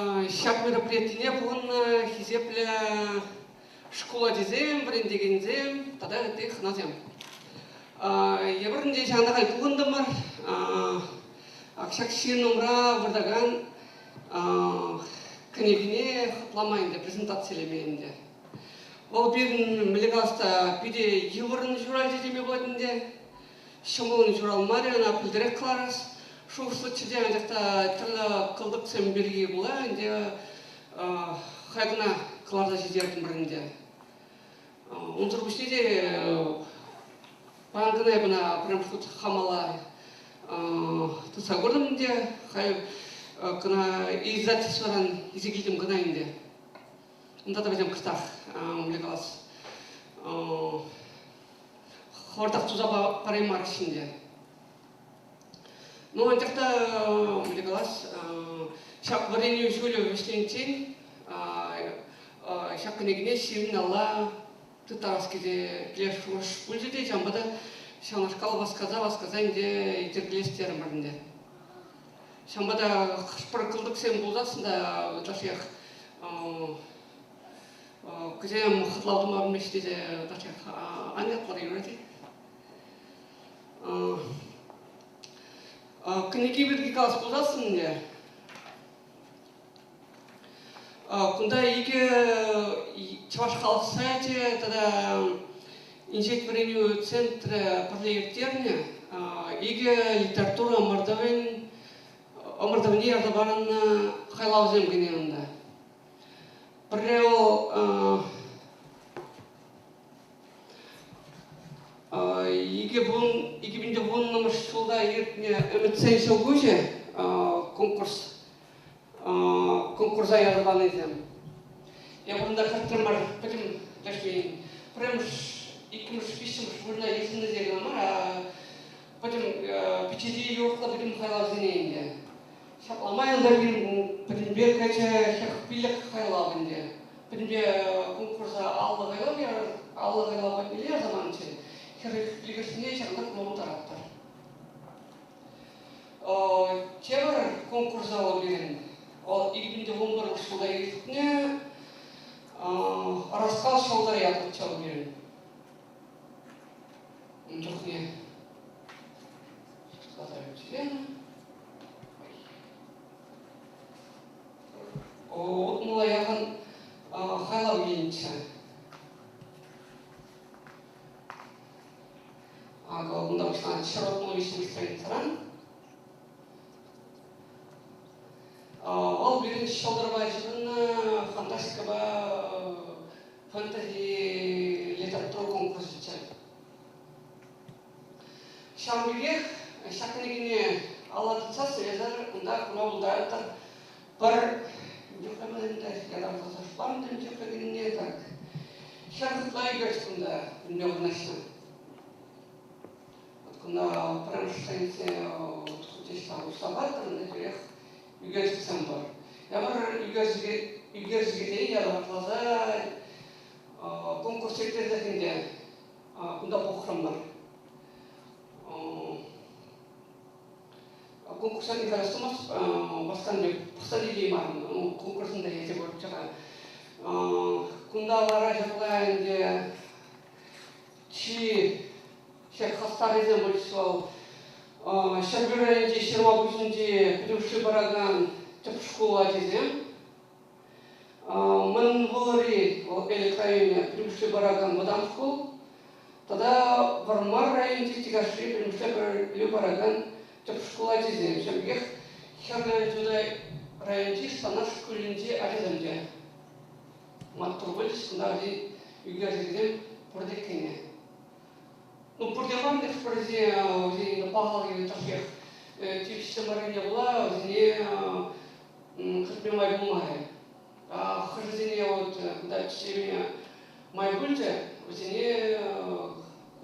шаг мероприятие бүгін хизепле школа дезем, брендегензем, тогда это их назем. Я бірінде жаңағыдай бүгіндімір ақшақши номра вырдаган книгіне хатламайынды, презентациялемейінде. Ол бірін мілігалыста биде еврын журал дедеме болатынде, шымылын журалмары, ана пілдірек қыларыз. Шул случайда жақта түрлі қылдық сен берге бола, енді қайдына қыларда жедердің бірінде. Онзыр күшіне де банкына ебіна прям шут хамала тұса көрдім де, қай кына изатисваран изегейтім кына енді. Онда да бәдем қыртақ млекалас. Қордақ тұза параймар ішінде. Ну, это млекалас. Шак варенью жулю вештенчен, шак книгне сирин алла тутараскиде клешуш пульжеде жамбада шанашкал васказа итерглестерім бірінде. Шамбада қышпыр қылдық сен болдасында ташиях күзем қытлаудым абымештеде ташиях анетлар үйреті. Книги бірге қалыс боласың не? Күнда еге Чаваш халық сайты, тогда инжет варенью центра проекттеріне, еге литература омырдавыне ардабарына қайлау земгене онда. Біреу Егебінде бұн номер жылда ертіне үмітсен жыл көже конкурс аярдан едім. Бұрында қаттырмар білім дәшпейін. Прям 2005 жылына есімді зерген амар, білім печеде еуқла білім қайлау зенейінде. Шапламай онда білімбе кәче шақпилік қайлау бінде. Білімбе конкурса аллы қайлау бәнелер заман үшін. Лигерсіне жағдақ болу тараптар. Чебір конкурса ол берген. Ол 2011 жылда ертіне Раскал шалдар ятық чал берген. Жоқ не. Сказаю члена. Отмыла яғын қайлау келінші. Онда ұшқан шыротның өшін страницаран. Ол бірінші шалдарбай жылына фантази литература конкурсы чай. Шамбегех, шақынегіне алатыца сөйлезір, онда күнауылдардыр бір жүкімінде, ядамызды шпамдың жүкігіне так. Шақытлай көрсінде үнмеудің ашын. На промышленности Уставатор, например, югерский самбор. Я говорю, югерский я глаза конкурс секретаря, куда похромар. Конкурс не кажется, поставили мам, конкурс не дает его вчера. Куда ваража где чи хастарызем большой, шарбюренде, шермабушенде, плюши бараган, тепшкула дезем. Манвори, электрайне, плюши бараган, мадамшкул. Тогда вармар районде тигаши, плюши бараган, тепшкула дезем. Шербех, шербюренде туда районде, станаш кулинде, ариземде. Маттурбыльс, куда югердезем, продекене. Ну, продеван экспорте, на пахалке таких типичных была, не хрипимая бумага. А хризине вот да чемия майбульте, не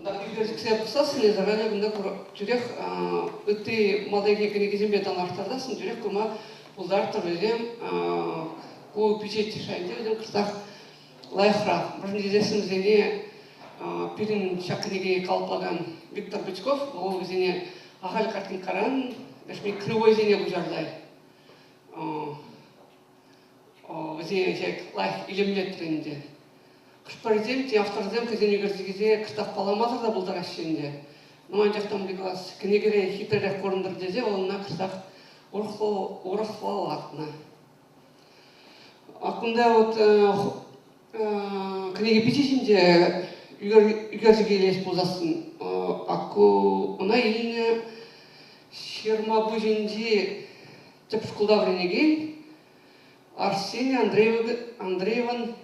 да библиотексе писасыны заранее бunda жүрек өтті малдайге кенегізембе танартардасын жүрек күма бұлдар тұрбезем ку печет тишайынде өзім қыртақ лайықрақ. Бірін дезесімізіне Пирин шакниге қалплаган Виктор Бычков, ол өзіне ағал қартын қаран, кривой зене бұжардай. жек лайх илемлеттеринде. Кышпаризем, авторзем кезенегерзигизе кыртак баламазыр да булдар ашшенде. Нуман жактан билгас кенегере хитререк корундар дезе, олна кыртак орохлау атна. Акында вот книги пичишинде үйгерзиге элес болзасын. Аку она илине шерма бужинди тепшкулда вренеген Арсений Андрееван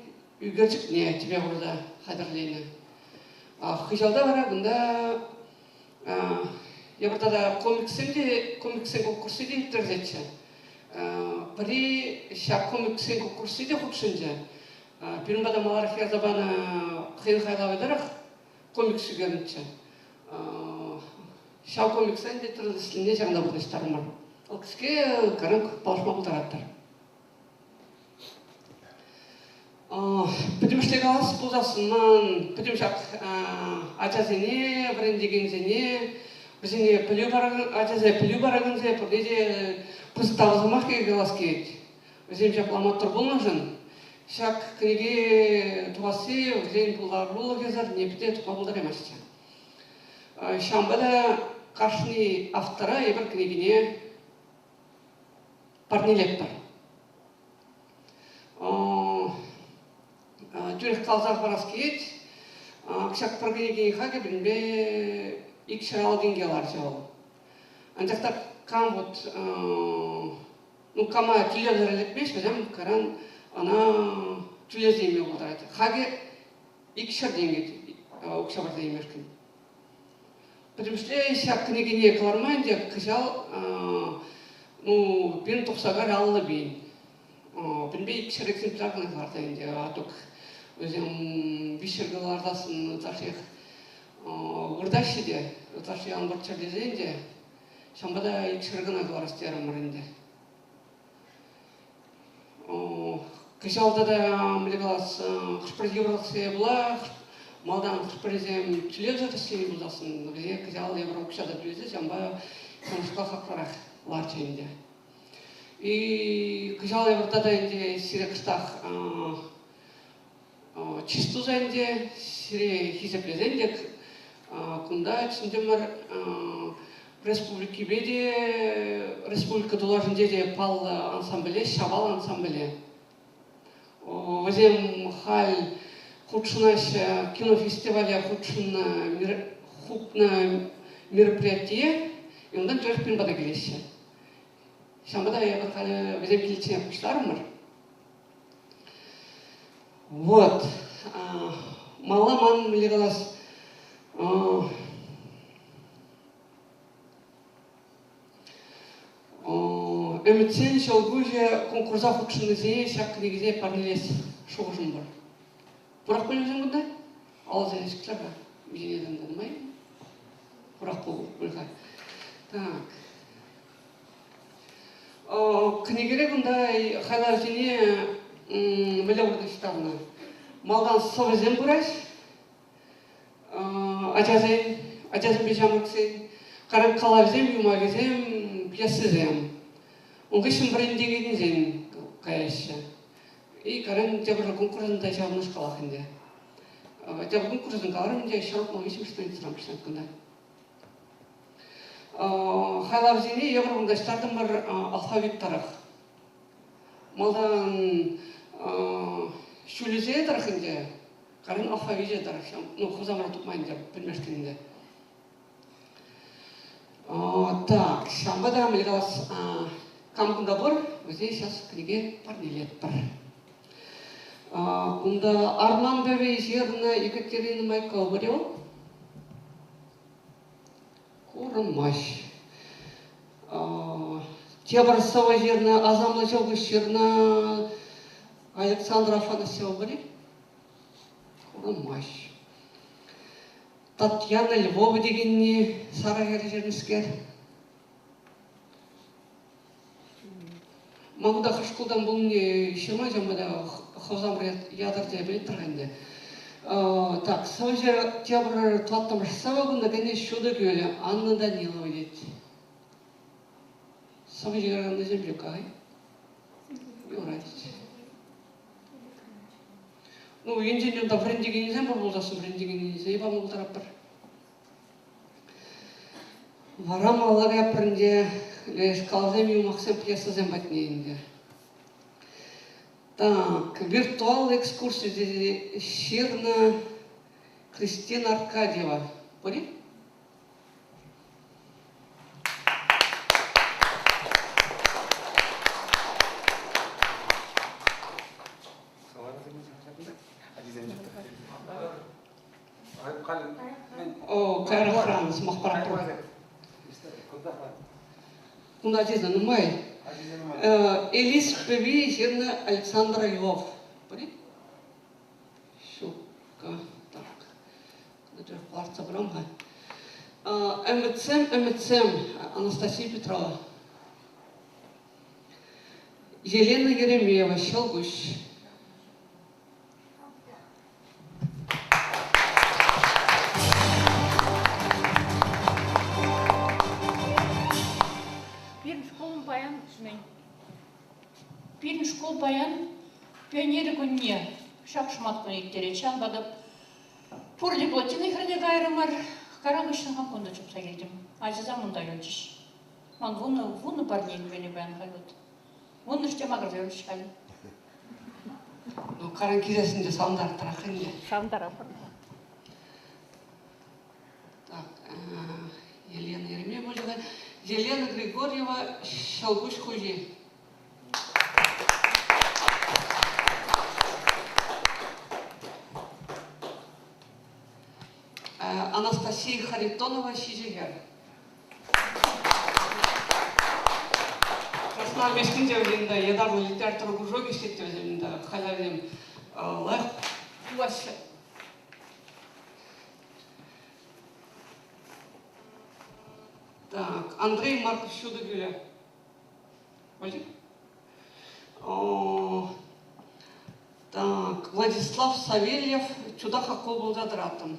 үйгерзик не тебе burada хадырлейни. Хыжалда бара бunda я burada комиксен конкурсы дейптер зетче. При ша комиксен конкурсы де худшинже. Бирин бада малар хязабана хайлавайдарах комиксы görünçe. Ша комиксен де тырдысылыне жаңда бұдыштарым бар. Ол кіске қарың балшма бұлдараттар. Потому галас бұлдасынан, потому ажазене, брендегензене, бізіне ажазе пілі барағынзе, бірдеде пұстағызымақ кеге галас кейт. Бізім жапламаттыр болмажын. Шак книге туасы, өзен бұларулы кезар, непіде тұқа бұлдар емасча. Шамбада қаршыны автора ебір книгіне парнелеп бар. Түрек қалзақ барас кейт, кішак бір книгені қаге білінбе икшір алгенге алар жауы. Андақтар кам вот, кама телевизор елепмеш, бәзім қаран ана түлезейме болдырайды. Қаге икшір денге оқша барда емеркен. Потому что я книгине кларманде кыжал, бен тоқсагар аллы бейін. Бенбе икшір экземплярны клардайынде, атук өзім бишіргілардасын ташиқ ұрдашыде, таши анборчар дезенде, шамбада икшіргіна кларастерім мұрынде. Кыжалда да мілігалас қышпыр евролсы бұла, малдан қышпырезем түлеп жатырсыны бұлдасын. Бізе кыжал еврокшада түлезе, жамба конышқа қақпарақ ларчайынде. И кыжал еврtada инде сире қыштақ чисту зайынде, сире хизеплезендек, күнда чындемір республики беде, республика долажынде де пал ансамбле, шабал ансамбле. Возем халь худшунаша кинофестиваля худшуна мероприятие, и ондан törpin бада келеші. Шамбада я бір халі возем келечіне пұштарымыр. Вот. Маламан мілегалас Өмітсен шалгуже конкурса худшыны зее шақ книгізе парнелес шоғышым бар. Бұрақ бөлімізен бұнда? Ал зәлешкілерға бейнеден дадымай. Бұрақ бөлға. Так. Книгере бұнда қайлар жіне білі ұрды штабына. Малдан совезен бұраш, ажазен бежамықсен, қаран қалавзем, юмагезем, пьесізем. Оңғышын брендегенін зен қаяшы. И қаран жабыры конкурсында жабыныш қалақынде. Жабы конкурсын қаларымде шарып мағышым штайын сұрамышын өткінді. Қайлавзене евробында штардың бар алфавиттарық. Малдан шүлізе тарықынде, қаран алфавизе тарық. Хозамыра тұпмайын деп білмешкенінде. Так, шамбада мілгалас камкында бар, өзе сейчас книге парнелет бар. Кунда Арман Бевей жерна Екатерина Майкова барел. Курамаш. Тебарсова жерна Азамла Жолгыш жерна Александра Афанасьева барел. Курамаш. Татьяна Львова дегенне Сарагер жернескер. Мағуда қышқылдан бұл не шырма жамбада қозамыр ядырды білет тұрғанды. Так, сау жер тебір туаттамыш сабағында кәне шуды көлі Анна Данилова деді. Сау жер ағанда жемлік ағай? Юрайдеді. Ну, инженерда брендигенизм болжасын, брендигенизм ебам болдырап бір. Варам аллага пренде лешкалзем и максим пьесазем батнеинде. Так, виртуал экскурсии Щирна Кристина Аркадьева. Понял? О, Кайра Франс, Махпарапур. Ну, Азиза, ну май. Элис Певи, Щирна Александра Львов. Понял? Шука, так. Это Кварца Брамга. МЦМ, Анастасия Петрова. Елена Еремеева, Щелгущ. Пирин школ баян пионеры күнне шақшмат күнектері чан бадып пұрды плотины хране гайрымар караңғыштың қамқонда чөпса келдім. Азиза мұнда өлчіш. Ман вуны парнейін бәне баян қалуд. Вуны іште мағыр веріш қалу. Ну, каран кезесінде сауындар тарақынде. Сауындар апыр. Так, Елена Еремеева, Елена Григорьева, Щелгущ Хужи. Анастасия Харитонова, Шижигер. Красноармейскінде өзінде едарлы литература кружок істетті өзінде халявем лайық туасы. Так, Андрей Марков Чудо-Гюля. Так, Владислав Савельев, Чудаха Кобыл Задратом.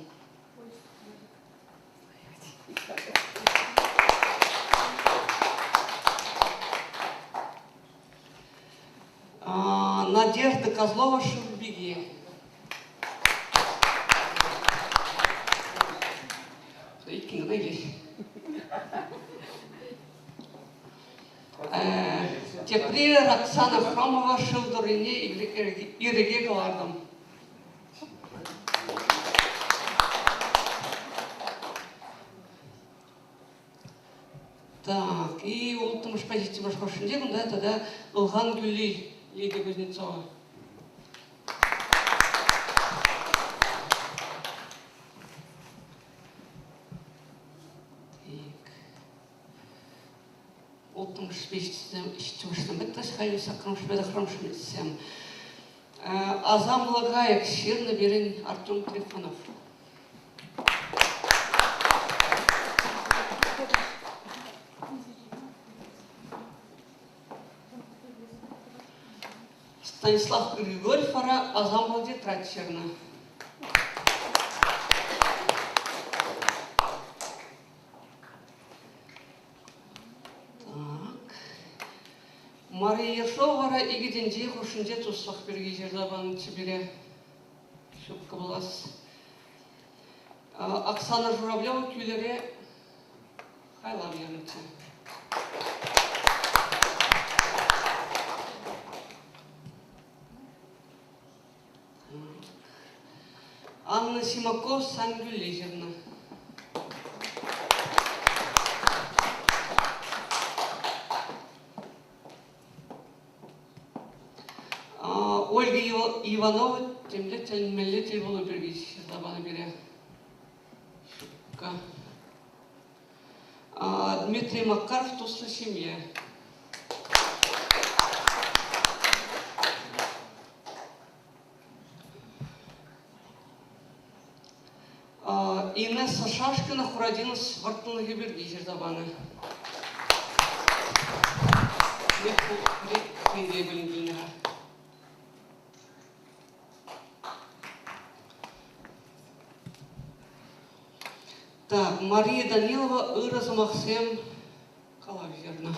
Надежда Козлова, Шурбеги. Теперь Роксана Хромова, Шилдурине и Реге Галардом. Так, и вот мы позиции башкошин дегум, да, тогда Илган Гюли, Лидия Кузнецова. Олтың шпешті бітті, шқайы сақырым шпеді қырым шметсем. Азам Лагаек, Щирна Берин, Артем Трифонов. Станислав Григорьев, Азам Владимир Тратчерна. Мария Ершова, Игиденде, Хушинде, Туслах Бергизер, Забан, Чебере, Шубка Балас. Оксана Журавлева, Кюлере, Хайлам Януте. Анна Симаков, Сангюлезерна. Ольга Иванова, Темлетель Волобергич, Забана Бере. Дмитрий Макаров, Тусла семья. Инесса Шашкина, Хурадина, Свартана Гибергизер, Забана. Так, Мария Данилова, Ираз Максим, Калавзерна.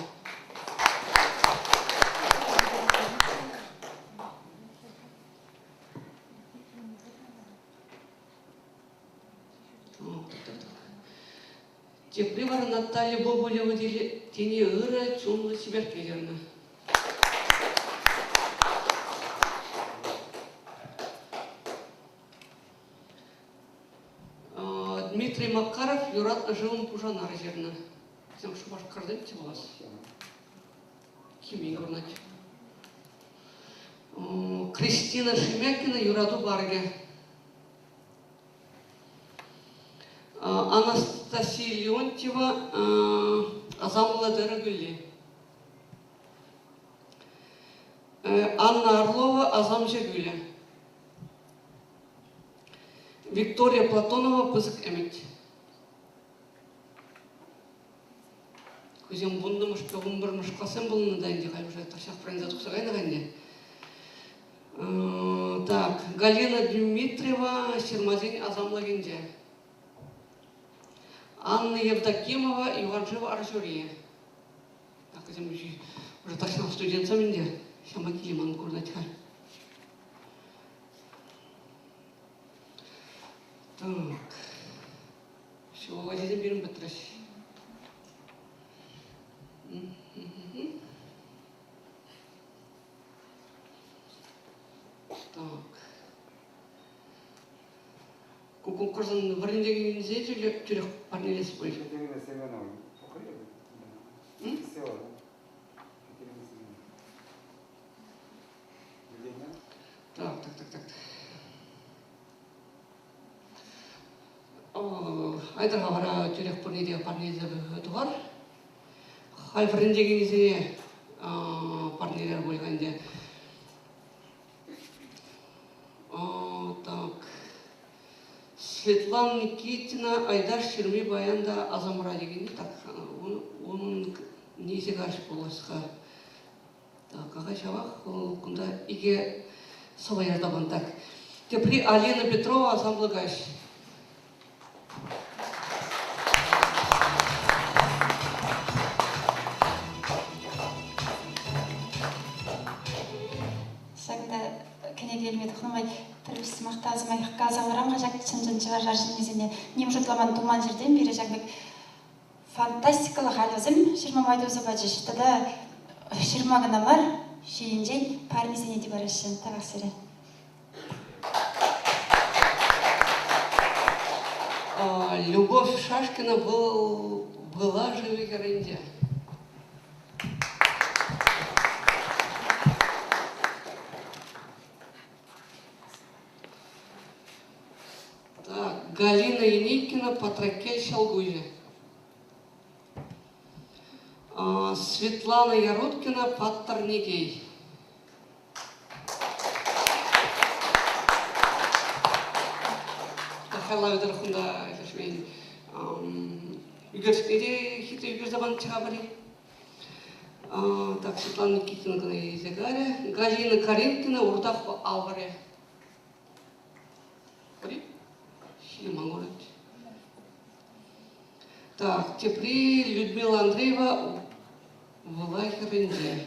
Тепли бар Наталья Бобулева тени ыры чумлы сиберкелерна. Дмитрий Макаров юрат живым пужанар жерна. Сен şu башкарды бите болас. Ким игорнать? Кристина Шемякина юраду барге. Анастасия Леонтьева Азамла Дорогули. Анна Орлова Азам Жегуля. Виктория Платонова Пызык Эмет. Көзем бундымыш, пөгімбірміш қасым бұлыны дайынды қайып жатыр. Шақ прайнза тұқсағайны қайны. Так, Галина Дмитриева Шермазин Азамла Генде. Анна Евдокимова Иванжева Аржурия. Так, көзем уже ташнал студентсаменде. Шама Килиман көрдать хал. Так. Все, вазидем берем бетрась. Так. Конкурсын біріндегі незде түрек парнелес бой. Так. Айдарға бара түрек парнелзе өтуғар. Хай біріндегі незде парнелер болғанде. Так. Светлана Никитина, Айдар Шерми Баянда Азамра дегенде. Так, оның несі қаршы боласыға. Так, ағай шабақ, күнда иге солай ардабан. Так. Тепли Алена Петрова Азамла Гаш. Тәрбіс мақтазым айыққа азаларам ғажақ чынжынчыға жаржын мезіне нем жұтламан туман жерден бері жәкбек фантастикалық әлізім 20 майды өзі бәджі шыттада 20 ғына бар шейінжен парнезіне де барышын тағасыры. Любовь Шашкина была живой героиня. Галина Яникина, Патракель Шалгуя. Светлана Яруткина, Паттернигей. Тахала Удархунда, Шашмин. Игорь, хитрый Игорь Забан Чабари. Так, Светлана Никитина, Гагаре. Галина Каринкина, Урдах Алваре. Так, теперь Людмила Андреева в Лайхеренде.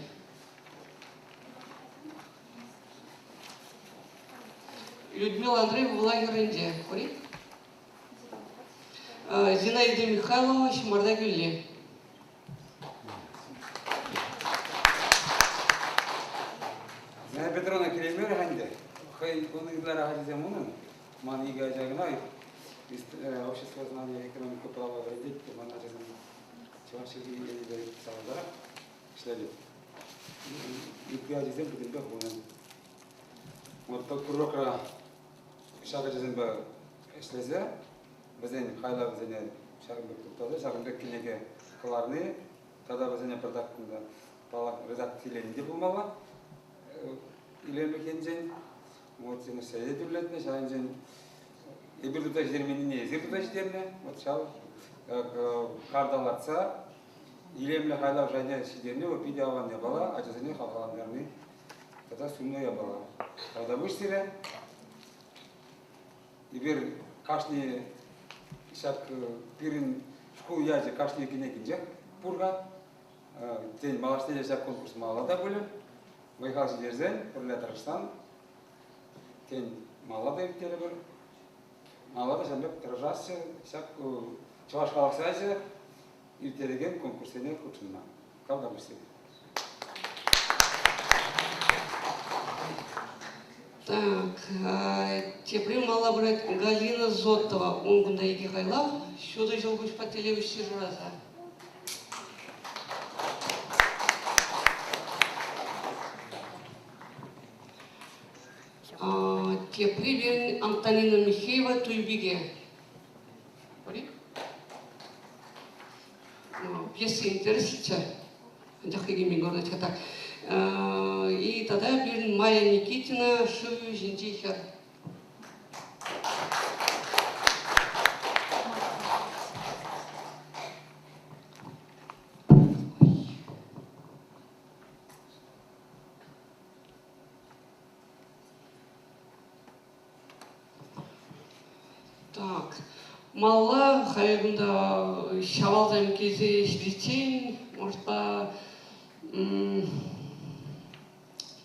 Людмила Андреева в Лайхеренде. Зинаида Михайлова Шимардагюлли. Зинаида Петровна Келемер Ханде. Хай коныглар Хаземунан. Манига Жагнай. Общество знания экономики права вредить, манажем чувашки и савда, шлели. И пьядизем будет бахуна. Вот так курокра шагажем ба шлезе, базен хайла базен шагбек туктады, шагбек кинеге каларны, тогда базен продактында пала редактиленде булмала. Илембек енжен, вот сені сейдүрлетне шагынжен Ибір тұта ждерменіне езір тұта ждеріне, шал кардаларца, елемлі қайлап жайне шидеріне өпиде алған не бала, ажызыне қалғаландарыны тата сүнне я бала. Қайда бұштері, ибір қашны шак пирин школ яжы қашны екенекен жақ бұрға, тен малашты жақ конкурс малада бөлі, байқал жидерзен, үрлі Тарыштан, тен малада ептері бір, Малада жәмбек тыржасы, шак Чуваш халық сайзы, иртереген конкурсене кутунна. Калда бисте. Так, теперь мала брать Галина Зотова. Он гунда иги хайлав. Сюда жылгуш по телевизору раза. Теперь верен Антонина Михеева Туйбиге. Пьесы интересующие. И тогда верен Майя Никитина Шую Жинтихер. Так, мала хайгунда шавалзам кезе швичен, может по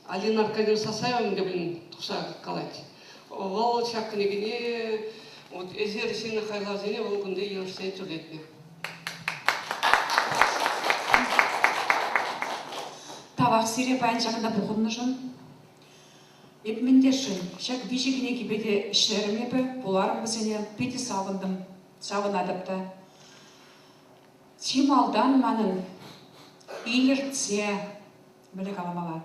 Алина Аркадьевна Сасаева деп тухса калать. Ол шакнегине вот эзерсин хайлазине ол күнде ерсен төлетне. Тавақ сире баян жағында бұғынны жын. Епмендешін, шак бишігіне кебеде ішеріме бі, бұларым бізіне беті сағынадыпты. Чималдан манын иліртсе, білі қаламала.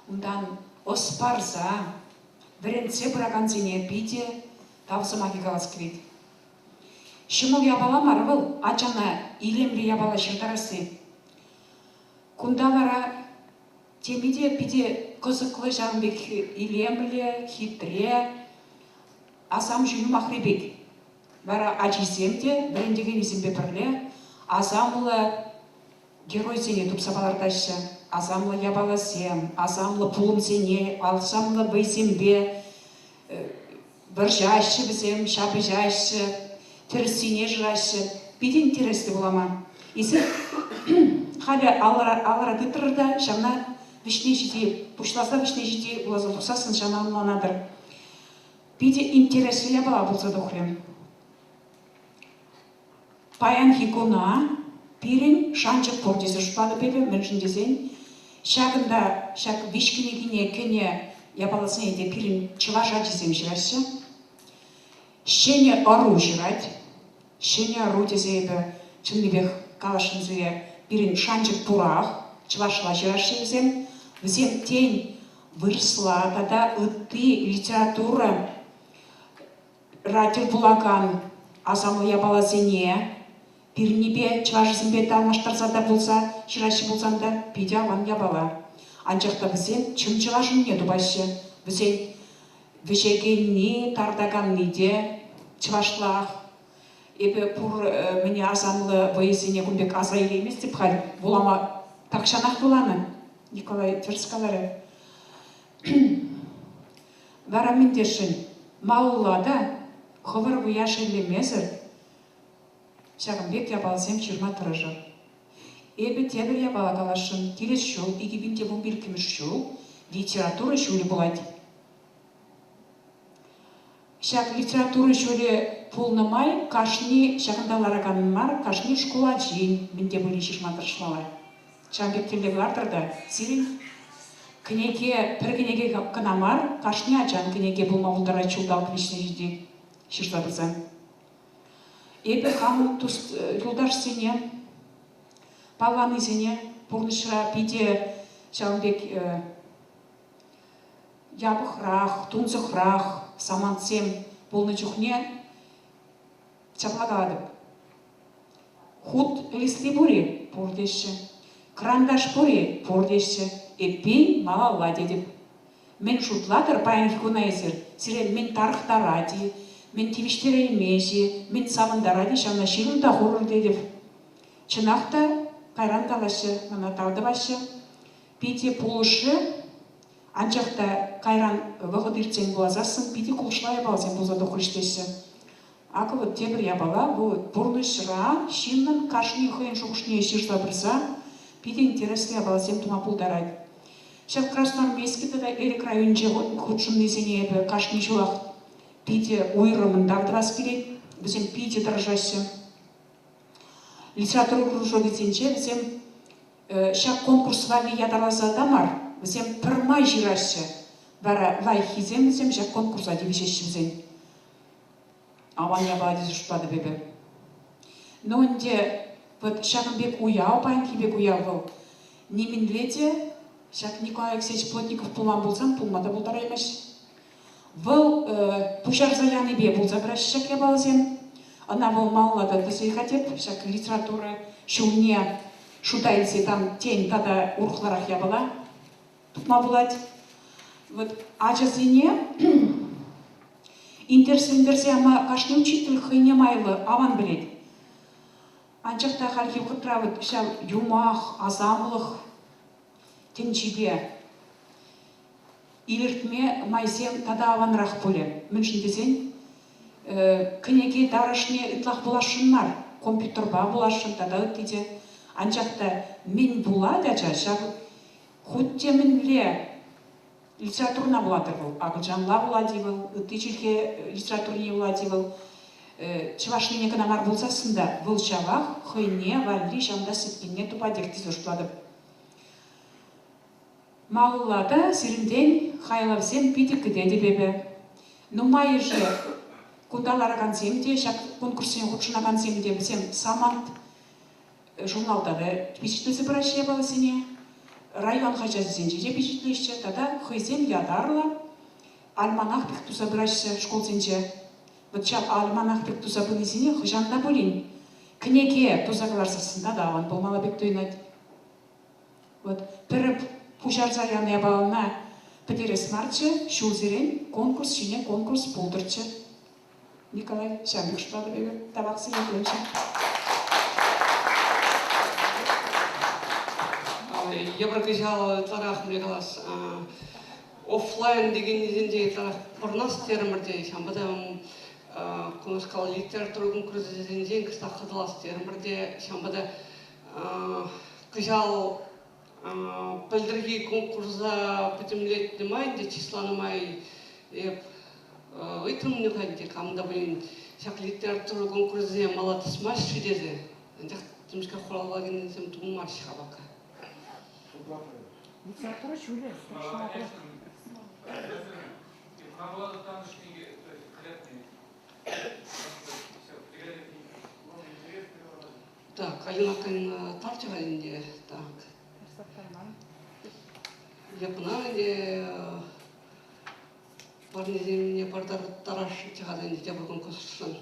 Ондан оспарза, бірінце бұраған зене бейде тавсыма кегалас квет. Шымыл ябала марвыл, ачана илемлі ябала шыртарасы. Кундавара темеде биде кызыклы жанбек илемлі, хитре, асам жүні махребек. Бара ачиземде, біріндеген изембе бірле, азамлы герой зене тупсабалардашы. Азамлы ябала сем, азамлы пулым зене, алсамлы бейзембе, бір жайшы бізем, шабы жайшы, тірісіне жырайшы. Биде интересті болама. Есі халі алырады тұрырда, жана вишне жиде, пушласа вишне жиде, улазы тұсасын жана ұнанадыр. Биде интересті ябала болса дұқырем. Паян хикуна, пирин шанчық пордесі жұтлады бебе, мүншін дезен, шағында, шақ вишкінегіне кене ябаласын еде пирин чыважа дезем жирасы, шене ару жирать, шене ару дезебе, чыннебек калашын зуе, пирин шанчық пурах, чывашла жирасы дезем, взем тень выросла, тогда ыты литература, радио булаган, азамлы ябаласыне, пирнебе чывашызымбе талмаштарса да болса, жирасы болсам да, пиде алан ябала. Анчақта бізен чын чывашын не дубашы, бізен вешегенни, тардаганниде, чывашлах, ебе пур мне азамлы выезіне күнбек азайлы емес деп хал, болама такшанақ боланы, Николай Тверскалары. Варамен дешін, мауллада хывыр бұяшылы мезір, Шағымбек ябалсем 20 тұрыжыр. Эбі тебір ябала калашын, келес шул, егебінде бұл білкіміш шул, литература шулі болады. Шақ литература шулі пулнымай, кашни шағындаларағаным мар, кашни школа жейін, менде бұлі 20 тұрышмалар. Шағымбек телдегі артырда, сирин кінеге, пір кінеге кынамар, кашни ачан кінеге бұл мауылдара чулдал кінешіне жеде шырзабызан. Эбі қамы юлдаш сене, паланы сене, бұрнышыра биде Шағымбек ябықрақ, тұнзықрақ, самантсем болны жүхне чаплагадып. Худ листы бұри бұрдеші, крандаш бұри бұрдеші, эппен мала дедіп. Мен жұтладыр баян хикуна есір, сирен мен тарықта ради, мен тивиштере емежі, мен савында ради шамна шилында ғұрыр дедіп. Чынақта қайран қалашы, мана тауды башы, пейте пулышы, анчақта қайран вғыд иртсен болазасын, пейте құлшыла ябаласен болзады құлыштеші. Ақы вот тебір ябала, бұрны шыра, шиннан қашны үйхайын шоқшыне шырса бірса, пейте интереслі ябаласен тума пулдарайды. Шап Красноармейский да Эрик районже худшын незене ебі қашны жуақ пейте ойрымын дағдырас келет, бізен пейте дыржасы. литература кружоги тенче бізем шак конкурс вали ядалаза дамар бізем пырмай жирашы бара лайхизем бізем шак конкурса дебешеші бізен аван ябады жушпады бебе. Но онде вот шагынбек уяу панки бек уяу был неминлете шак Николай Алексеевич Плотников пулман болсам пулмада болдараймаш. Был пушар заяны бе был забраш шак ябалзем. Она был маллада десей хотеп шак литература шуне шутайцы там тень тада урхларах ябала. Тупма булать. Вот ачасыне интерсе ама кашны учитель хыйне майлы аван билет. Анчакта хархи кутравыт шал юмах, азамлых тенчибе. Илертме майсем тада аванрах поле. Міншін десен, кінеге дарашне итлах булашыннар. Компьютерба булашын тада өттеде. Анчакта мен булады ача, шал хотте мен біле литературна буладыр бұл. Агылжанла булади бұл, үттечілке литературне булади бұл. Чывашны неканамар болсасында бұл шавақ, хыйне, валли, шамда сеткенне тупадекті зошплады. Мағыллада сирінден хайлавсен пиді кідеді бебе. Нумайы же кундалараган земде, шак конкурсен худшынаган земде бізем самант журналдары пичетлесі бірашия балысыне, район хачазы же пичетлеші, тада хыйзем ядарла, альманах піктуса бірашия школ зенже. Вот чал альманах бек туза бынызине хыжанда болин. Кнеге тузагларсасында да аван болмала бек тойнат. Вот піріп пушар заяны ябалына пітерес марчы, шулзерен конкурс шине конкурс болдырчы. Николай Шамбек шпады бегі табақсы егілемші. Еврокызал тарах мне глаз офлайн деген изенде тарах порнас термірде шамбада конускал литература конкурсы изенде кыста қыдылас термірде шамбада кызал пілдіргі конкурса пітімлет немайынде числанымай ыйтым нюханде камда блин шак литература конкурсы малатыс маши дезе жак тимшка хоралга кенесем тумаш хабака. Литература чуле, страшно. Так, Алина Тартигалинде, так. Японанде парнеземне пардар тараш тигалинде те бүгін көсішін.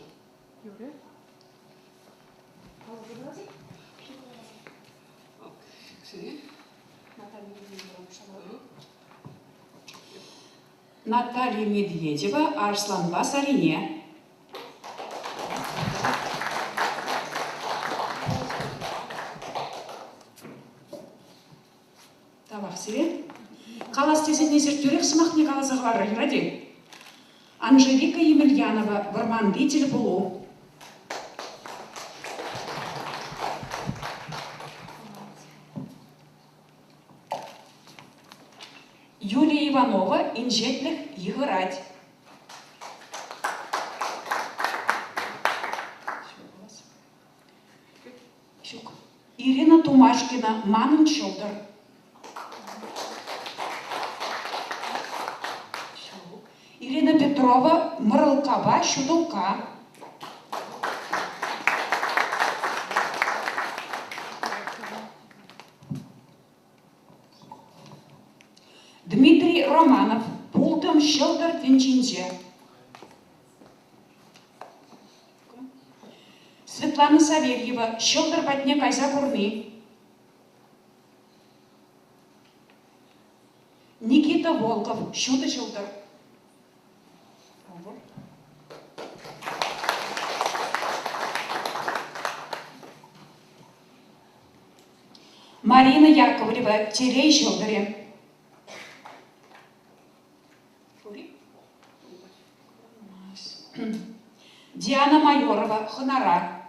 Наталья Медведева, Арсланбас Арине. Табақ сире. Қалас тезіне зерттөрек сымақне қалазағылары ради. Анжелика Емельянова, вармандитель болу. Юлия Иванова, инжетлих играть. Ирина Тумашкина, Манн Шелдер. Ирина Петрова, Мрылкава, Щудулка. Дмитрий Романов, Пултом Щелдер Венчинже. Светлана Савельева, Щелдер Батне Кайза Курны. Никита Волков, Щуда Щелдер. Марина Яковлева, Терей Щелдере. Диана Майорова, Хонора.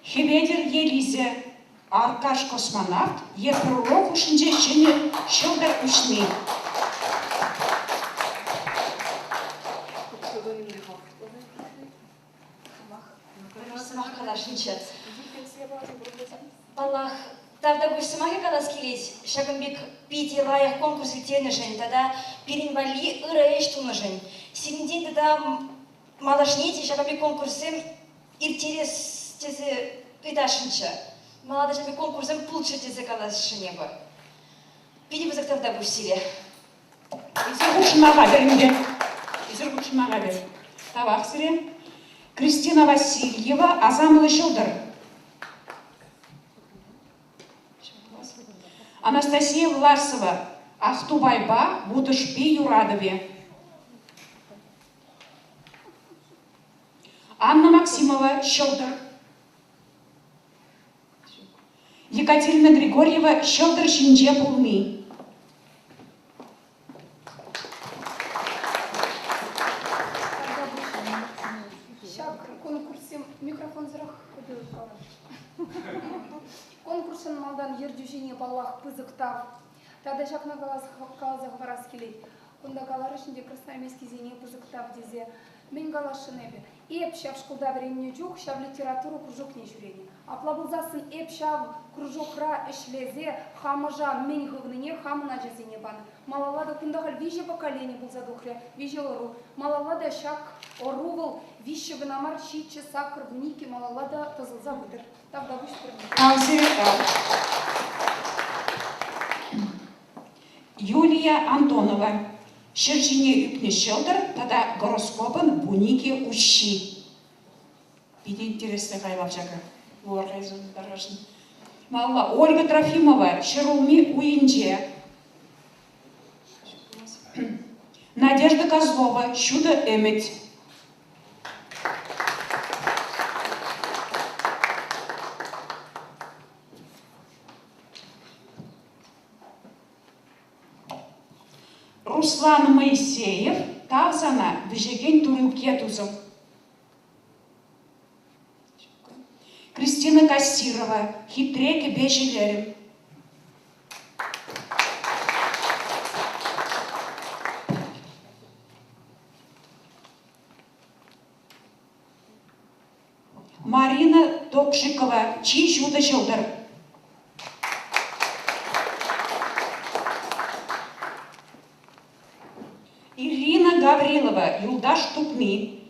Хеведер Елизе, Аркаш космонавт, епрурок ушинже жіне шылдар үшні. Сымақ қалашыншы. Балах, тавда көш сымақы қалас келес, шагымбек пите лайық конкурс витерні жын, тада перенвали ұры еш туны жын. Сенінден тада малашнети шагымбек конкурсым иртерес тезе ыдашыншы. Малада шагымбек конкурсым пулчы тезе қалас шыне бұр. Пиде бұзық тавда көш сире. Изер құшымаға берінде. Изер құшымаға бер. Табақ сире. Кристина Васильева, Азамлы Шылдыр. Анастасия Власова, Ахтубайба, Будышпи Юрадове. Анна Максимова, Шылдыр. Екатерина Григорьева, Шылдыр Шинже Пулми. Микрофон зырық конкурсын малдан ердюжине баллах пызықтав. Тада жақна қалазы ғарас келей. Онда қалар ішінде красноармейский зене пызықтав дезе. Мен қалашын әбі. Эп шав шқылда біремне жоқ, шав литературу кружок не жүрені. Аплабылзасын эп шав кружокра ішлезе, хамыжа мен ғығныне хамына жезене баны. Малалада күндағыл виже поколение бұл задухре, виже ору. Малалада шак ору был, вище гынамар шитче сакр вники, малалада тазылза выдыр. Так да выше Юлия Антонова. Шерчине үпне шылдыр, тада гороскопын буники ущи. Биде интересный қайлап жағы. Олар қайзын дарғашын. Малла Ольга Трофимова, Шырулми уинже. Надежда Козлова, Чудо Эмет. Руслан Моисеев, Тавзана, Вежеген Турюкетузов. Кристина Кассирова, Хитреки Бежелерим. Марина Токшикова, Чи Чудо Шылдыр. Ирина Гаврилова, Юлдаш Тупми.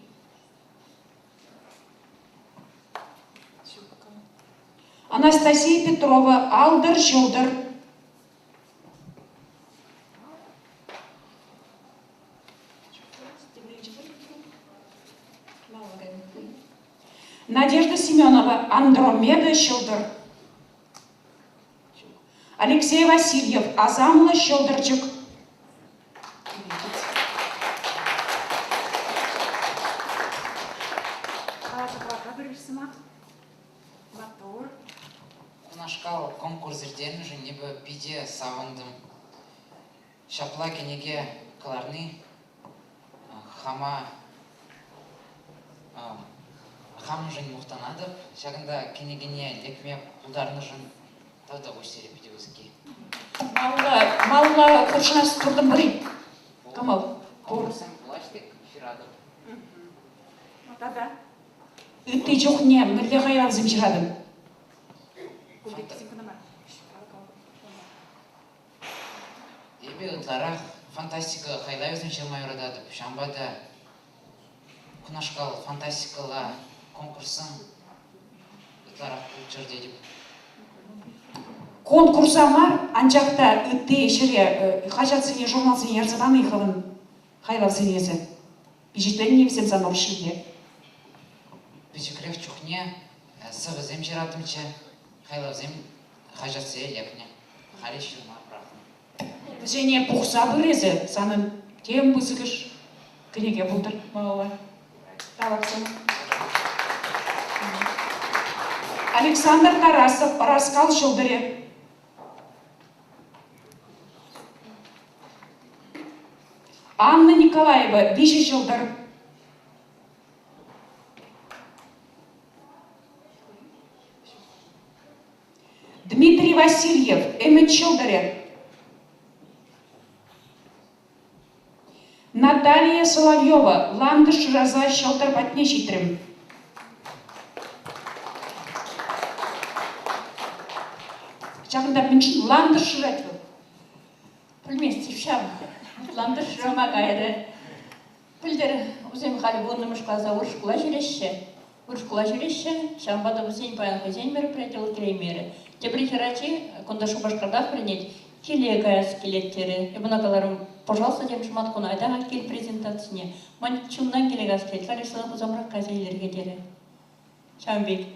Анастасия Петрова, Алдыр Шылдыр. Надежда Семенова, Андромеда Шылдыр. Алексей Васильев, Азамлы Шылдырчык. Нашкал конкурс зердерін жөнебі биде савындым. Шапла кенеге каларны хам жын мұқтанадып, шағында кенегене лекме ұлдарны жын тауда өшсері биде өзіке. Малла құршынасы тұрдым бірі. Камал. Конкурсым пластик жирадым. Тада. Үтті жоқ не, мүлде қайрал зім жирадым. Ебе ұтлара фантастика қайлай өзін шылмай ұрадады. Шамбада күнашқал фантастикала конкурсын ұтлара ұлчыр дедіп. Конкурсамар анчақта үтті шыре қажатсыне журналсыне ерзабаны иқылын қайлав сынезі. Бежеттен немсем занор шылде. Бежекрек чухне сығызым жирадымчы қайлав зем қажатсы елекне. Қали шылма прахын. Бізене бұқса бүрезі, санын тем бұзығыш кінеге бұлдыр мауа. Талапсың. Александр Тарасов, Раскал Шылдыре. Анна Николаева, Виши Шылдыр. Васильев, Эммет Шилдере. Наталья Соловьева, Ландыш Раза Шелтер Патнешитрим. Жақында мен Ландыш Ратвил. Білмейсіз, шам. Ландыш Рама қайры. Білдер, өзем қалы болнымыш қаза ұршқыла жүреші, шамбада өзен паян хозяин мероприятия келеймері. Тебри херачи, кондашу башқардақ принять, келе гаяс келеттері. Ебунагаларым, пожалуйста, дем шматкуна айдаға кел презентацияне. Ман чуннан келе газ келет, ларисаны бұзамырақ қазейлерге дері. Шамбек.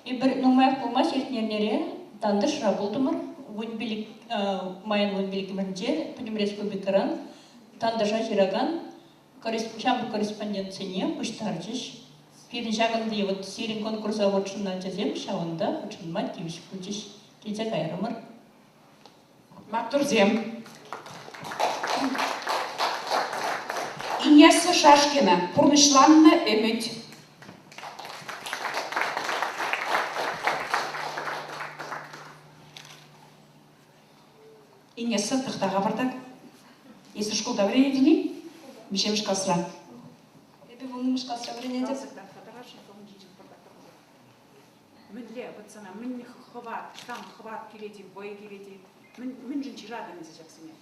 Ибір нумаяқ болмас ертнернере, тандыш рабылдымыр, вынбелік, майын вынбелік мірінде, пөнім республикаран, тандыша жираган, шамбы корреспонденцияне, пұштаржыш. Пирин жағынды вот сирин конкурса отшынна жазем, шауында отшынма кивіш күлчіш. Келзе қайрымыр. Мактурзем. Инесса Шашкина, Пурнышланна Эмет. Инесса тықтаға бардак. Если школда вренедіні, мешем шкасра. Ебе бұның шкасра вренедіп. Мэнле, вот сана, мэн хват, там хват келеди, бой келеди. Мэн жинчи рада не зачаксыне.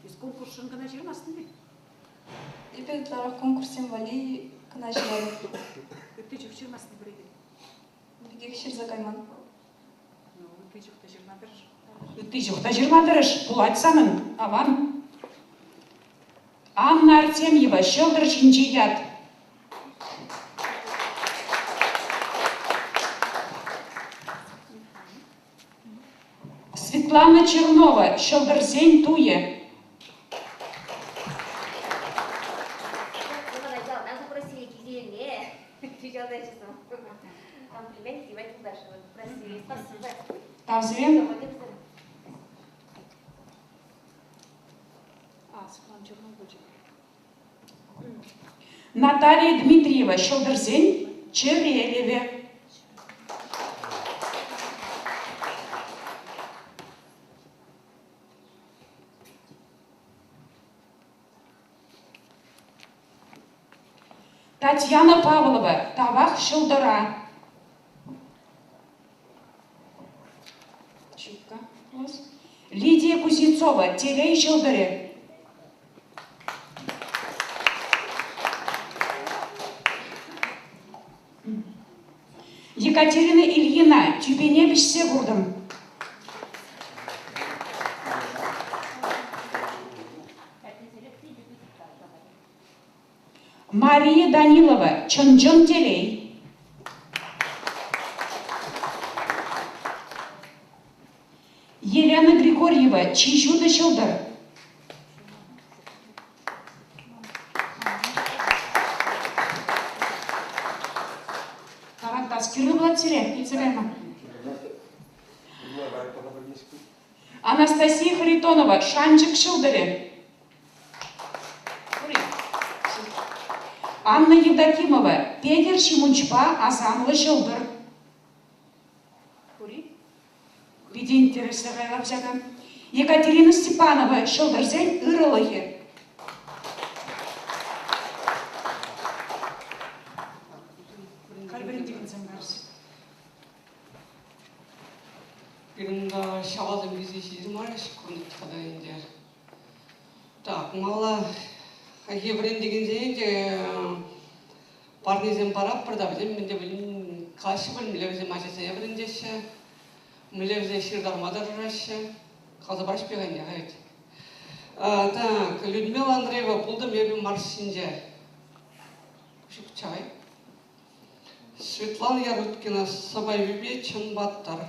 Из конкурсын гана жирмасын бе? Ебе тарах конкурсен вали кына жирады. Ты жив жирмасын бреди? Бегек шир закайман. Ты жухта жирмадырыш. Ты жухта жирмадырыш, пулать санын, аван. Анна Артемьева, Шелдер Шинчият. Светлана Чернова, Шелдерзень Туе. Нас запросили кизельнее. Отвечал дальше сам. Там племянники, давайте дальше. Просили. Спасибо. Тавзвен. Наталья Дмитриева, Шелдерзень Черелеве. Татьяна Павлова, Тавах Шелдора. Лидия Кузнецова, Терей Шелдоре. Екатерина Ильина, Тюбенебич Сегурдом. Мария Данилова, Чонджон Телей. Елена Григорьева, Чижуда Шелдор. Анастасия Харитонова, Шанчик Шелдоре. Анна Евдокимова, Петер Шимунчпа, Азамлы Шелдор. Екатерина Степанова, Шелдорзень Иролохи. Биринда шабадым визиши жумарыш кондукtada инде. Так, мала хагебрен дегенде парнизем барап бирда билем, менде билем кайсы бир милебизе мачаса ебрендеше. Милебизе ширдармадарышы. Каза башпеган я говорит. Так, Людмила Андреева булдым еби марсинже. Шукчай. Светлана Яруткина, Сабайбебе, Чанбаттар.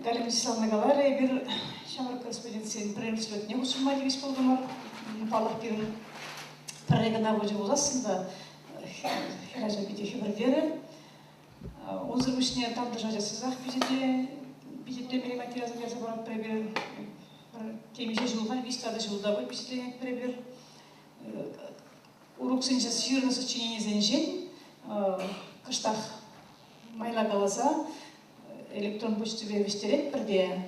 Галина Вячеславовна Галария, бир шамар корреспонденцияның біріншілік не ұсынма дегіс болдымар. Палық бірін прорегана вожы оласында, хеража бейде хебірдері. Онзыр үшіне тамды жажасызақ бейде мере материалзы берзі барып бірі темиже жылға вистада жылда бой впечатление прибер. Урок сынча сирно сочинение зенжен, кыштах майла галаса, электрон почту вестерет бірде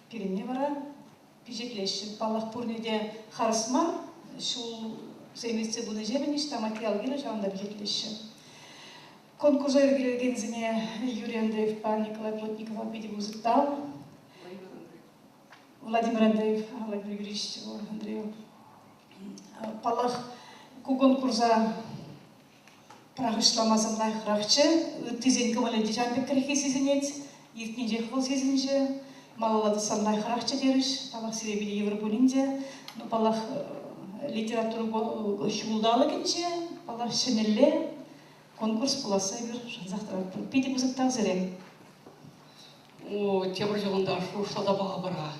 пиринне бара, пижеклеші. Паллах пурнеде харысмар, шул сейместе бұны жемін, ішта материал келі жағында пижеклеші. Конкурса ергелгензіне Юрий Андреев, Николай Плотников пиде бузыттал. Владимир Андреев, Владимир Юрьевич Андреев. Паллах ку конкурса прағышламазым лайқырақчы, тізен көмілі дежанбек кірекке сезінет, ерткен жек бұл сезінже, малалады сан лайқырақчы деріш, паллах себебілі Европолинде, паллах литературу шулдалы кенше, паллах шынелі, конкурс боласа бір зақтырап пиде бұзықтау зірем. Темір жылында шушада баға бара.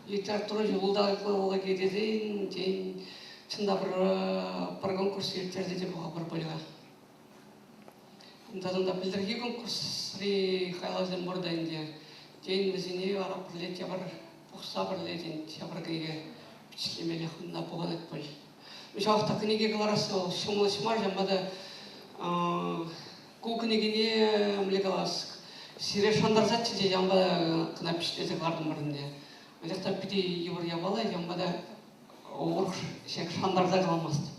Литература жылда кетеден, ден чында бір конкурс ертерде де баға бар бөліға. Дадында білдірге конкурс қайлазен бұрдайынде. Ден бізіне арап бірлет, ябыр бұқса бірлетен, ябыр кеге впечатлемелі құнда болған ет бұл. Жағықта кінеге қаларасы ол шымылы шыма жамбады ку кінегіне мүлі қаласы. Сире шандарзатчы де жамбады қына піштеті қардың бірінде. Өлекта пиде евр ябала, жамбады орық шек шандарда қаламасты.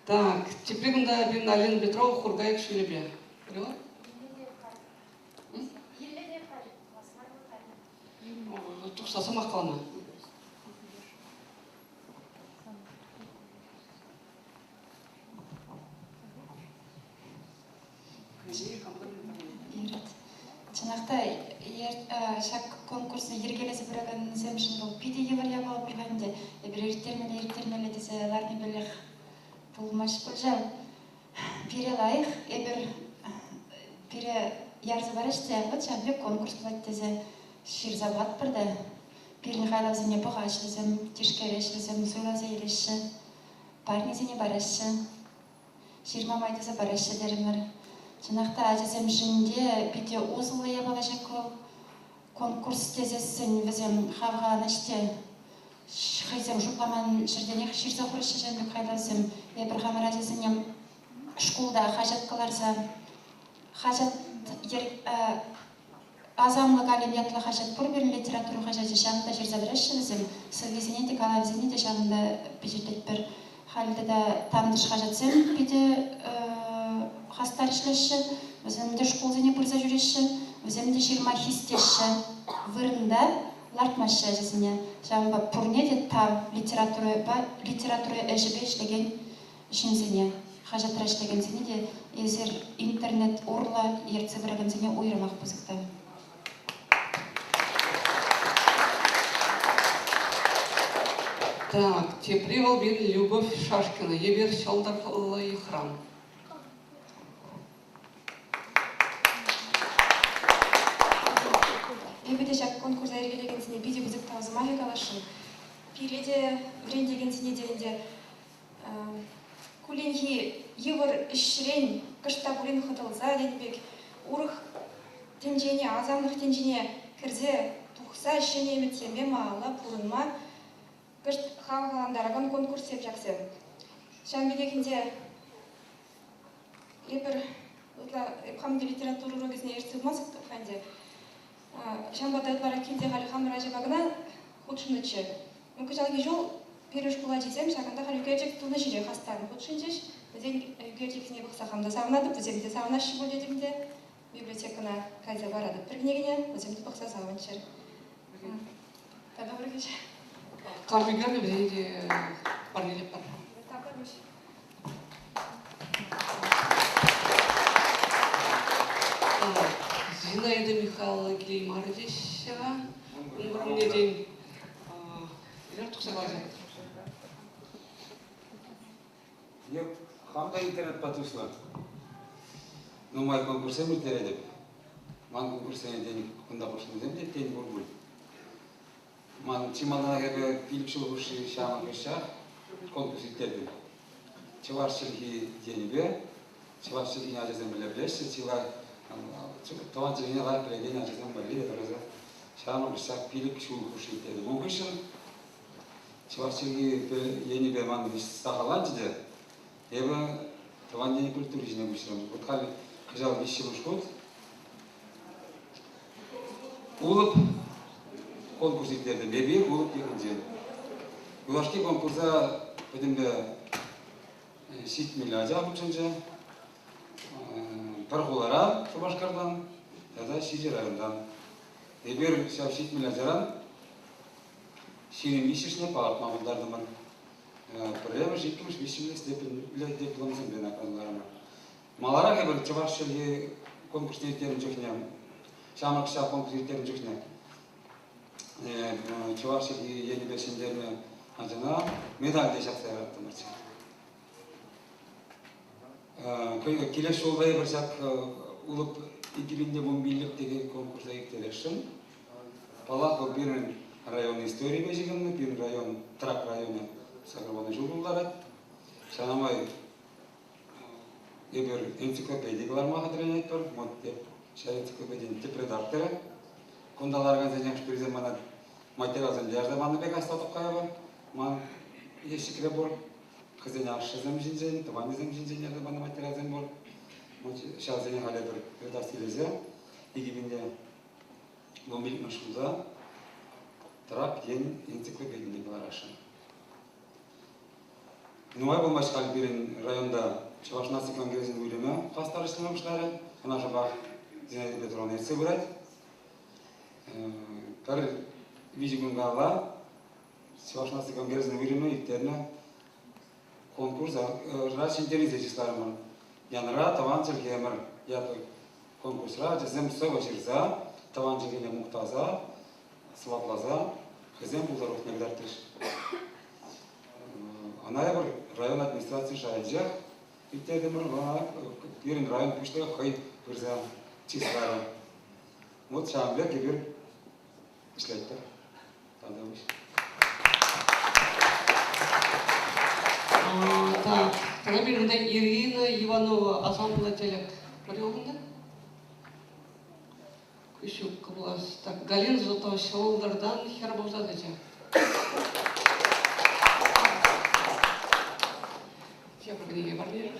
Так, теплігінде бен Ален Петров Хургаек Шүлебе. Көрі? Тұқсасы мақалына. Жанақта шак конкурсны ергелесі бірігін земшін бұл пиде евр ябалы біргенде бір ертермелі десе ларны біліқ бұлмаш бұл жау. Пире лайық, пире ярзы бар іште әбіт жамбек конкурс бұлайды дезе ширзабат бірді. Пирні қайлау зіне бұға шылзым, тишкері шылзым, сұйлазы елеші, парни зіне бар іші, ширма майдызы бар іші дерімір. Жанақта әжесем жінде пиде озылы ябала жекол конкурс тезесін візем қавған іште қайзем жұпламан жерденек ширза құрышы жәнбек қайлазым. Бір қамыр әжесінем школда қажат қыларса, қажат азамлы калимиятлы қажат бұр берін литературу қажат жанында жерза біріші візем сылгезіне де калавізіне де жанында бежетет бір халді да тамдыш қажатсен пиде хастар ішлеші, өзімді школзіне бұрза жүреші, өзімді жирма хистеші, вырында лартмашы әжізіне. Жаңба пұрнеде там литературы әжібе ішлеген үшінзіне, қажатыра ішлегензіне де езір интернет орла ертсі бірігінзіне ойырмақ бұзықта. Так, Тепривал бен Любовь Шашкина, Ебер Шалдарлы храм. Ебеде жак конкурса ергелегенсіне биде бұзық таузы мағи қалашын. Пиреде брендегенсіне дегенде куленхи евр ішрен кышта кулен хытылза денбек урық тенжене, азамлық тенжене кірзе тұқса ішене емітеме мағала пұрынма кышт қағаландараған конкурс еп жақсы. Шамбедекінде епір қамды литературу рогезіне ерсі ұмасық тұққанде Жамбада өтлары келде қалі қамыр ажабағына құтшынычы. Мүмкін жалғы жол переш құла десем, шағында қалі үкердек тұны жүре қастарын құтшынчыш. Бізден үкердекіне бұқса қамда сағынады, біздемде сағынашы бол дедімде библиотекана қайза барады. Біргінегіне өзімді бұқса сағынчыр. Тада бір кеш. Қарбегені бізде баргелеп бар. Тада көш. Зинаида Михайловна Клеймардищева, өмірімде ден тұқса қалады. Қамда интернет батушылар. Номай конкурсем үтер едіп. Ман конкурсен ден күнда қошын деп ден бұрғыл. Ман чималына кәбі пилікшіл ғұршы шаман көшшақ конкурс үттердім. Чываршылығы денебе, чываршылығын ажызын біле білеші, Тован жігіне лайк білеген ажызын білі, Şamur şak pilik şu kuşuydu. Bu kışın Çuvaşçılığı yeni bir man istahalançı da eve tavan yeni kültür içine kuşurum. Bu kal kızal bir şey kuşkut. Ulup konkurs iterdi. Bebi ulup yıkıncı. Ulaşki konkursa benim de şit milaca uçunca parkulara Çuvaşkar'dan ya da Şicerar'dan. Bir şit milacaran Şirin işine bağırtma buldardım ben. Проблема же ikimiz işimle stepенle diplomasını ben akanlarım. Malara kadar Çuvaşçılığı konkurs niyetlerim çökünem. Şamak şah konkurs niyetlerim çökünem. Çuvaşçılığı yeni beşinlerine acına medal deşaksa yarattım artık. Kileş oldayı barsak ulup 2011'likteki konkursa gittireşim. Palak bir район истории бежигенный, bir район, трак районы саграбаны журналары. Шанамай ебер энциклопедиялар махадрен айтпар, мод деп шай энциклопедияның тип редакторы. Кондаларга зенек шпирзе мана материалын жазды маны бек астатып кайба. Ман ешикре бор. Кызын ашызым жинжен, табанызым жинжен yazdı bana материалын бор. Мод шазене хале bir редакциялезе. 2011 жылда Трак yeni ensiklopediyaның барашы. Нумай болмашкал бирин районда Чувашнасы конгрессінің өлімі қастарышының ұшылары. Она жабақ Зинаида Петровна етсе бұрайды. Кар вижігінгі ала Чувашнасы конгрессінің өлімі иттеріне конкурс раш интернет жесларымын. Янра таван жылгемір. Яты конкурсра жезем сөгі жирза, таван жылгене мұқтаза, Сваплаза, хозяин был дорог не гдартыш. Она я район администрации шайджах, и те демар первый район пушта хай вырза числа. Вот шамбе кибер шлейта. Тогда уж. Так, тогда биринде Ирина Иванова ассамблеятелек. Көрüyorlar. Еще класс. Так, Галина Зотова Шолдардан хер болжады же. Все программы барнер.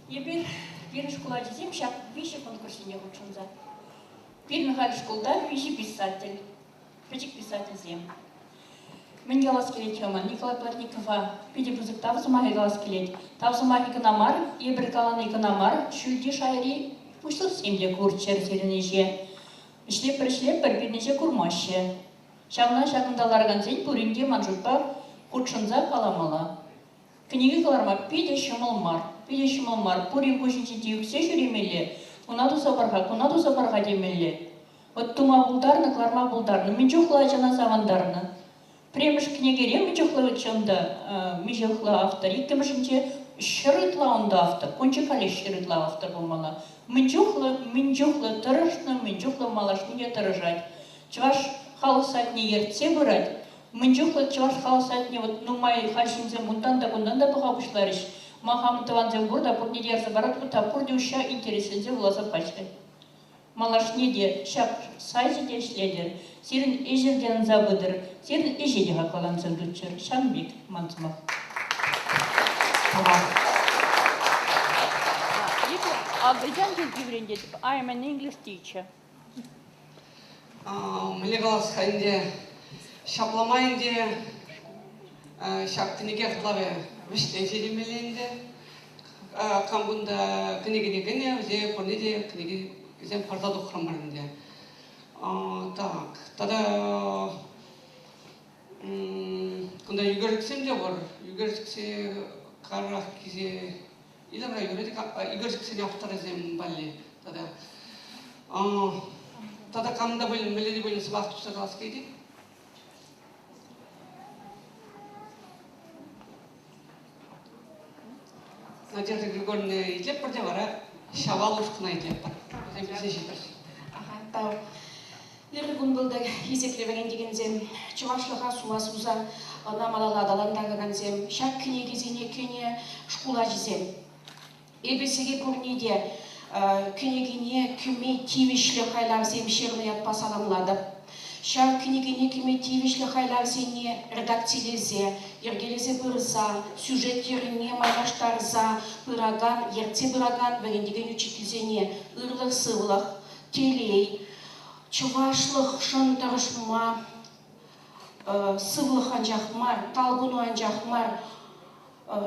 Ебір бір школа десем, шақ виші конкурсіне құтшынза. Бір михал школда виші писатель. Причик писатель зем. Мен галас келет Роман Николай Плотникова пиде бузык тавзымағы галас келет. Тавзымағы иканамар, ебір каланы иканамар, шүлде шайри Пуштыл семде курчер серенеже. Ішлеп бір бірнеше курмашы. Шағына шағындаларған зен пуринге манжутпа курчынза каламала. Книги каларма пиде шымылмар. Пурин көшінче дейіксе жүремелі. Кунады сабарға демелі. Вот тума булдарны, кларма булдарны. Мен жоқла жана савандарны. Премеш книгере мен жоқла өтшімді. Мен жоқла автор. Иккімішінче шырытла онда автор. Конче калі шырытла автор болмала. Минчухлы тырышны, минчухлы малашныге тырыжать. Чуваш халысатне ертсе бұрать. Минчухлы чуваш халысатне вот нумай хальшинзе мунтан да кундан да пыға бұшларыш. Махамытыванзе бұрда пұрне дерзі барат бұта пұрде ұша интересензе влаза пачкать. Малашне де шап сайзе де шледер. Сирін ежерден забыдыр. Сирін ежеде хақалансын дүтчір. Шанбек мантымақ. I am an English teacher. Млегалас хайнде шапламайнде шаптынеге қылаве виштен жедемеленде. Камбунда книгіне гене, зе порнеде книги зем пардаду храмарынде. Так, тада кунда югеріксем де бар. Югеріксе қарақ кизе İlhamra göre igor çıksın yaptıracağım balli. Tada kamda böyle melodi böyle sabah tutsa askıydı. Надежда Григорьевна идет по девара, шавалушкина идет по. Тау. Лербун булда есеклебеген дегензем, чувашлыға суа-суза, намалала даландаган зем, шак книги зене кене школа жезем. Эбесеге пурниде Кенегине күме тивишлі хайлавсем шерные пасаламладып. Шар кенегине күме тивишлі хайлавсене редакциялезе, ергелезе бұрза, сюжеттеріне майгаштарза, бұраган, ерте бұраган, вегендеген учителзене, ырлық сывлық, телей, чувашлық шынтырышма, сывлық анжақмар, талгуну анжақмар,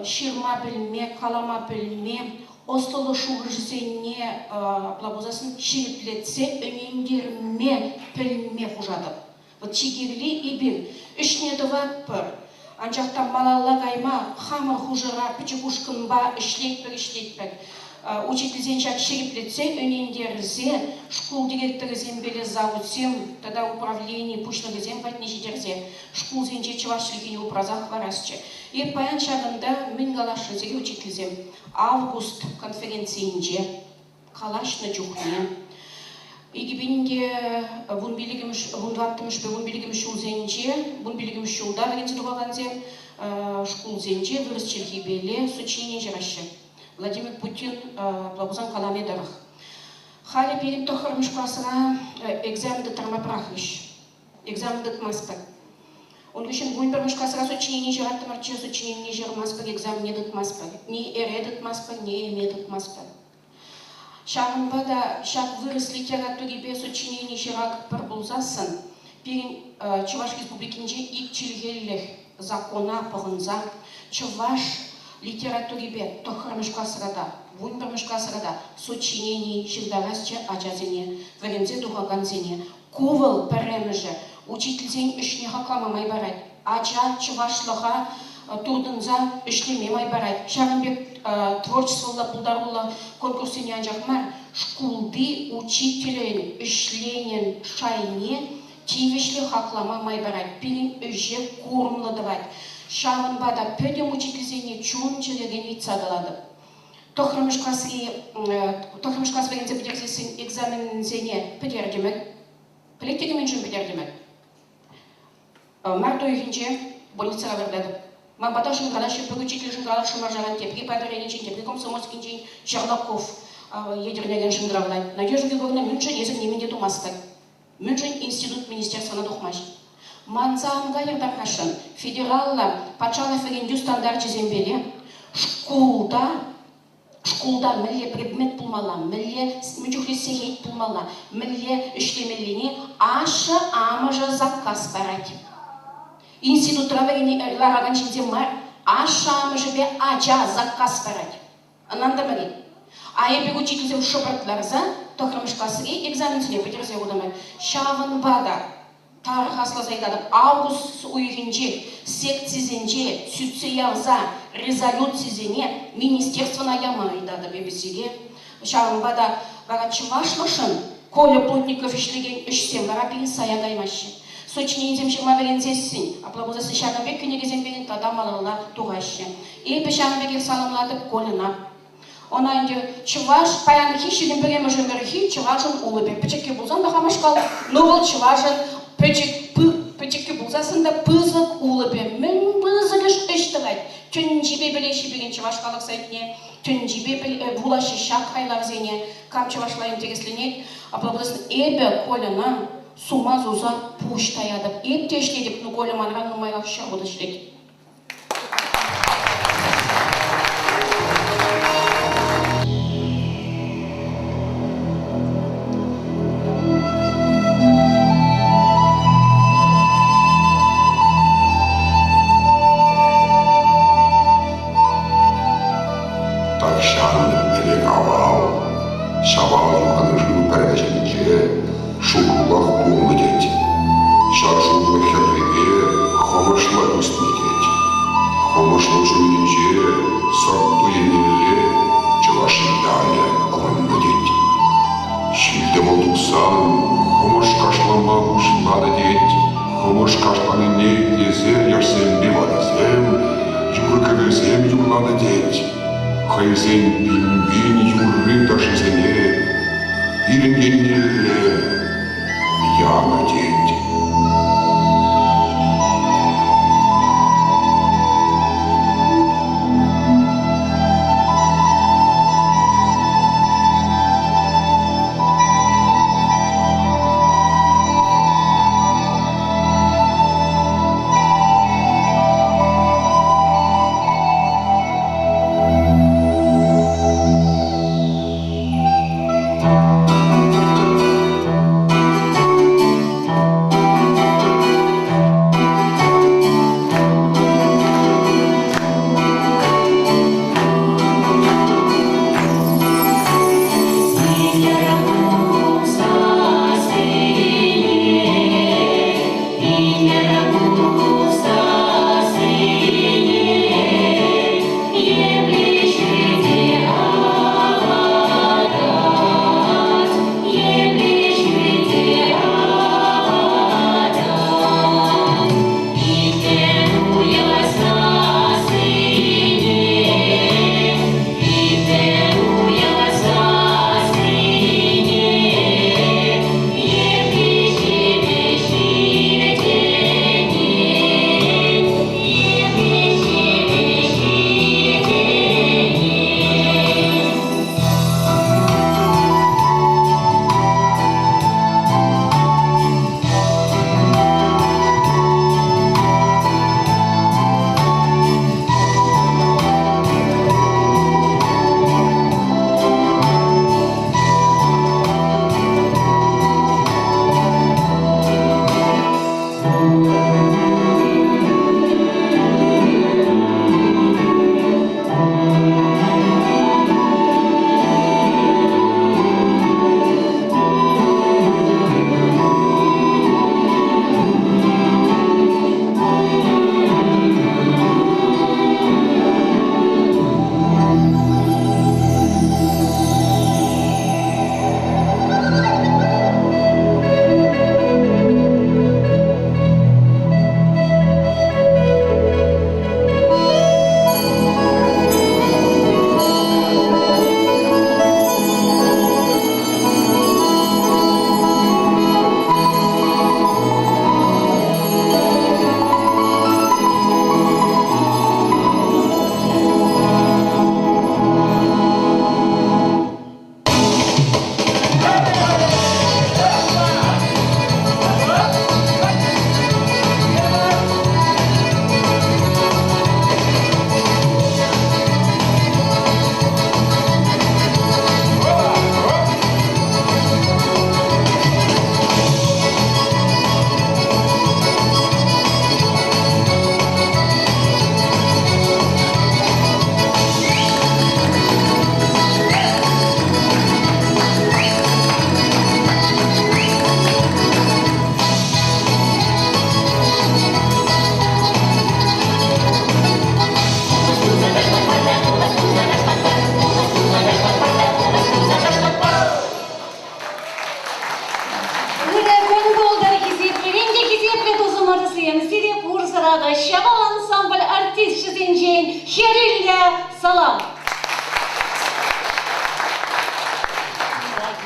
ширма білме, калама білме, остолы шуғыржызене плабузасын шериплетсе, өнендерме пілме құжадып. Вот чигерли и бил. Үшне дыват пыр. Анжақта малалла гайма, хамыр хужыра, пічігушкынба, ішлетпір. Учительзен жак шериплетсе, өнендерзе, школ директорызен беле заутсем, тогда управление пушлығызен ватнежидерзе, школ зенже чывашлығыне упразақ варасчы. И паян шағында мен галашызеге учительзем. Август конференциинже, калашны жухне. Игибинде вун билигимиш, вун ваттымыш бе вун билигимиш улзенже, вун билигимиш улда вегензе дуғаланзе, школ зенже, вырыс черхибеле, сочинение жирашы. Владимир Путин плабузан каламе дарах. Хали перед тохармыш классыға экзаменді тармапрахыш. Экзаменді тмаспа. Он үшін вун бірмыш классыға сочинение жираттымарчы, сочинение жирмаспа, экзамене дытмаспа. Не эре дытмаспа, не эме дытмаспа. Шағынба да шақ вырыс литературебе сочинение жирак бір бұлзасын. Перен Чуваш республикинже икчилгеллех закона пығынза. Чуваш литературебе тохармыш классыға вун бірмыш классыға сочинение жирдарасчы ачазене, варензе дұғаганзене. Ковыл пәрреміжі. Учительзен үшіне хақламамай барайд. Ача чувашлыға турдынза үшлеме май барайд. Шағынбек творчестволы пұлдарулы конкурсыне анжақмар. Шкулды учителен үшленен шайне тивишлі хақламамай барайд. Пирин үже курмлыдывайд. Шағынбада пөдем учительзене чунчылеген витсадылады. Тохрамыш класс вегензе бідерзесін экзамензене пөдердемек. Пілектегімен жын пөдердемек. Марто үйгенже больницаға бердеді. Мамбата шынғалашы, пөк учитель шынғалар шымар жаған тепке падыренечен, тепке комсомольскенжен Жарлаков едернеген шындыравлай. Надежда Григорьевна мүншін езім неменде тумастық. Мүншін институт министерствона дұқмаш. Манзаанға ердарқашын федералла Пачалов егенде стандарт жезембеле школда мілле предмет пулмала, мілле мүнчухле сехет пулмала, мілле үшлемеліне ашы амыжы заказ барады. Институтра вегені лараган жинзе мар, ашы амыжы бе ача заказ барады. Ананда мәлі. Айыбек учительзем шопыртларза, тохрамыш классыге экзаментіне пөтерзе удамай. Шавынбада тарихасла зайдадып, август уйгенже, секцизенже, сүтсе явза, резолюцизене, министерствона яма айдады бебесеге. Шавынбада бара чывашлышын, Коля Плотников ишлеген үшсем бара пейін сая гаймашы. Сочинением жиырма вегензесін, аплабузасы Шағынбек күнегезен бейін тадамалыла туғашы. Епі Шағынбекер салымладып Колына. Ona önce Çıvaş, payanı hiçliğin bölümü hiç Çıvaş'ın ulu bir pıçıkı bulsan da hamışkal. Novel Çıvaş'ın pıçıkı bulsasında pızık ulu bir. Мен pızık iştiğay. Tüncibe bileşi bilin Çıvaşkalık saytine. Tüncibe bulaşı şak haylar zene. Kam Çıvaşla intereslenет. Aplabudasın ebe koluna sumaz uza puştayadıp. Ep teşledip nu kolü manran numayla şahıda şiret.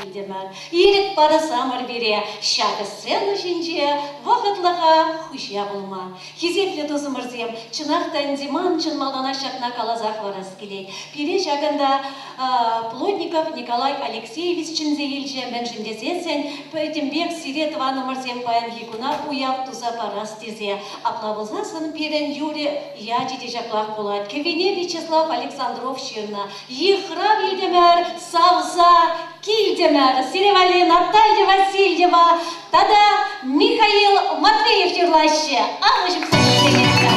келдемер. Ирік барасамыр бере, шағы сцена жинже, вақытлыға хұшия болма. Хизеплі тозымырзем, чынақтан Диман чын малдана шақна қалазақ варас келей. Пире жағында Плотников Николай Алексеевич чынзе елже мен жіндезесен, Пөйтімбек Сирет ванымырзем паян хикуна уяп туза парас тезе. Апла болзасын пирен Юрий Ядиде жақлақ болады. Кевине Вячеслав Александров ширна. Ехрав елдемер, Савза Кильдемер, Сиревали Наталья Васильева, Тада Михаил Матвеев Терлаще. Ағышым сәлемденесі.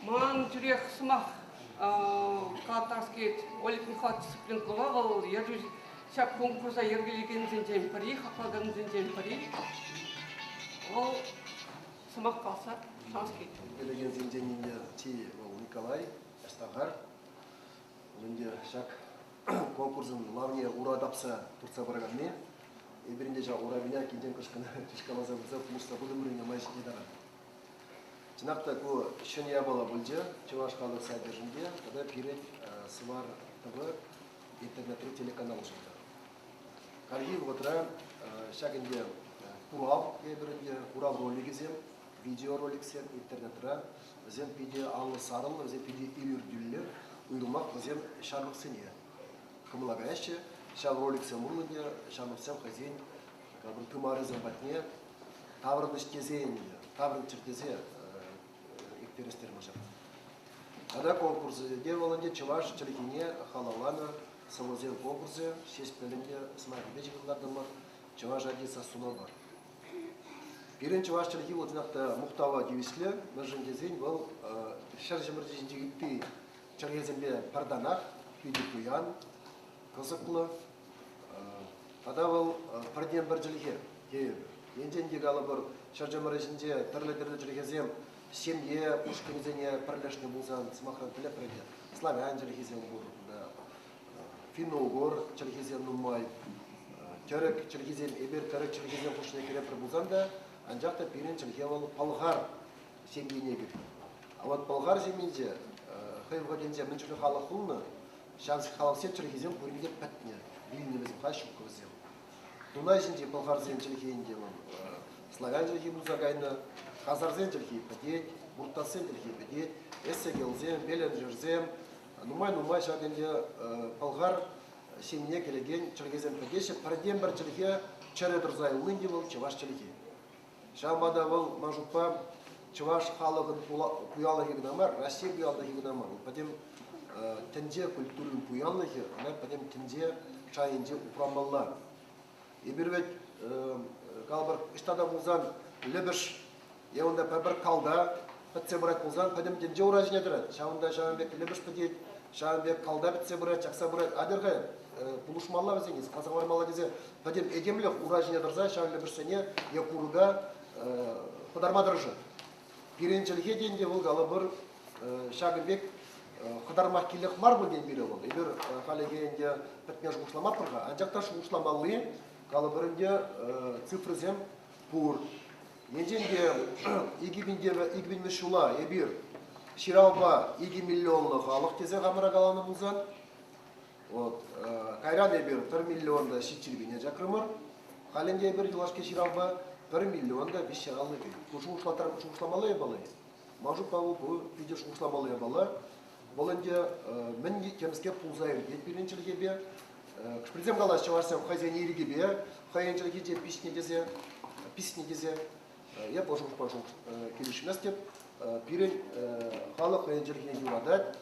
Ман жүрек сымақ қатарскет Олег Михайлович Цыпленкова был ержу шап конкурса ергелеген зенжен пари, хақалған зенжен пари. Ол сымақ қалса шанс кетті. Ергелеген зенженінде ти Николай Астағар. Менде шак конкурсын лавне урадапса Турция бараганне. Ебірінде жа уравиня кенден кышқына тишкалаза бұза мұста бұды мұрынға майшық едара. Чынақта ко шыния бала бүлже, Чувашқалық сайдержінде, тогда перед Свар ТВ интернет телеканал жында. Каргил отра шагінде Урал ебірінде, Урал ролигізем, видео роликсен интернетра, зен пиде аңы сарыл, зен пиде үйірділер, үйірмақ зен шарлық сыне. Кымылаға әші, шал роликсен мұрлыне, шамырсен хазен, бір тымарызен батне, таврын іштезен, таврын чертезе, перестер можем. Ада конкурсы делали чуваш челикине халалана самозел конкурсы 6 бөлімде смаргидеч кылдардымар чуваш адиса сунобар. Бирин чуваш челики отнакта мухтава девисле нажендезен был шаржымыржинжигипти чаргезембе парданах пидикуян кызыклы. Ада был парден бір жылге кейбір. Ендендегі алыбыр шаржымыржинже түрлі жылгезем семье, пушкинезене парлешный булзан, смахран теле пройдет. Славян челихизен бур, финно-угор челихизен нумай, терек челихизен эбер, терек челихизен пушне керепр булзан да, анжақта пирен челихевал палғар семье негір. А вот палғар семьенде, хайвгаденде мінчілі халық құлны, шансы халық сет челихизен көрінге пәтіне, биліне безім қайшып көзем. Дунай жінде палғар зен челихизенде, славян челихи булзагайны, Казарзен телхи педет, буртасен телхи педет, эссегелзем, беленжерзем, нумай шагенде палгар семье келеген чергезен педеше пардем бір чырге чары дұрзай лынди был чаваш чырге. Шамбада был мажупа чаваш халығын пуялы гигнамар, Россия пуялы гигнамар. Потом тенде культурын пуялы ги, потом тенде чайынде упрамалла. И бирвет калбар иштада булзан лебеш, я онда пабар калда, бітсе бұрат болзан, пәдім тенде уражын едірет. Шауында Шауынбек лебеш пәдет, Шауынбек калда бітсе бұрат, жақса бұрат. Адырға пулушмалла бізеңіз, қазақ бармалла дезе, пәдім едемлік уражын едірза, Шауын лебешсене якуруга қыдармадыржы. Пиренчіліге дейінде бұл ғалы бір Шауынбек қыдармақ келік мар бұл ден бере болды. Ебір қалегенде бітмеш ұшламар тұрға, анжақта ұшламалли, ғалы бірінде цифрызем пұр. Енденде 2000 шула ебір Ширауба 2 миллионлы халық тезе ғамыра қаланы бұлзан. Кайран ебір 1 миллионда шетчілбене жақырмыр. Қаленде ебір Юлашке Ширауба 1 миллионда беш шағалы бей. Құшын ұшламалы ебалы. Мажу пауы бұл видео ұшламалы ебалы. Бұл енде мен кеміске пулзайыр етпеленчіліге бе. Кішпірдем қалас чаварсам хазяйн еріге бе. Хазяйнчіліге де писне дезе. Я пошел келишмес деп, пирен халық хайынчылығына юрадат,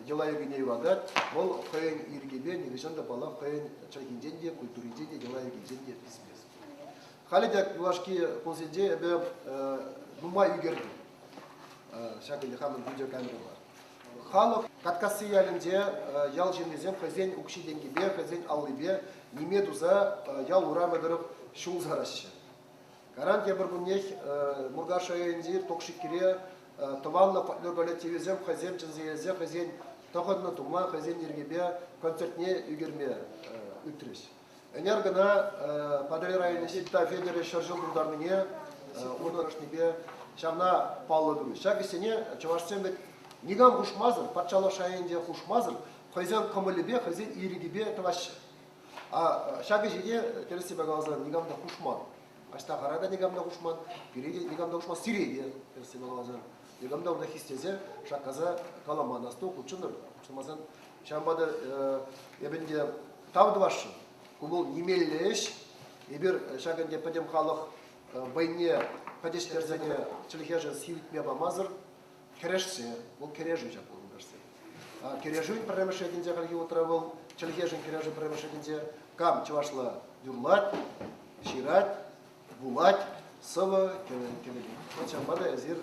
делайығына юрадат, ол хайын иргебе, негізінде бала хайын чайхинден де, культуриден де, делайығын де писмес. Халидек юлашки консенде әбі нумай үгерді. Шакылы хамын видео камера бар. Халық каткасы ялінде ял жемезем хазен укшиденгебе, хазен аллыбе, немедуза ял урамедіріп шул зарашы. Гарантия бір күннех Мургаша айынзир тоқшиккере таванлы патлёргале тевезем хазен чынзеезе хазен тағынны тума хазен ергебе концертне үгерме үттіріш. Әнер гына Падрей районы сетта федері шаржыл дұрдарныне оны рашнебе шамна палы дұры. Шак есене чавашсен бет нигам хушмазыр, патшалы шайынде хушмазыр, хазен қымылыбе, хазен иргебе тавашы. Шак есене тересі бағалазан нигамда хушман. Ашта қарада негамда құшман, переде негамда құшман сиреде, персен алғазан. Негамда онда хистезе, шаққаза каламанасты құчыныр. Құчынмазан, шамбады ебінде тавды башы. Күбіл немеллеш, ебір шағынде пәдем қалық байне пәдештерзіне чілхежі силітме бамазыр, керешсе, ол кережі жақ болын көрсе. Кережі пәрремеш едінде қалги отыра бол, чілхежін кережі пәрремеш едінде кам чывашлы дюрлат, шират, булать, сылы, келеген. Шамбада әзір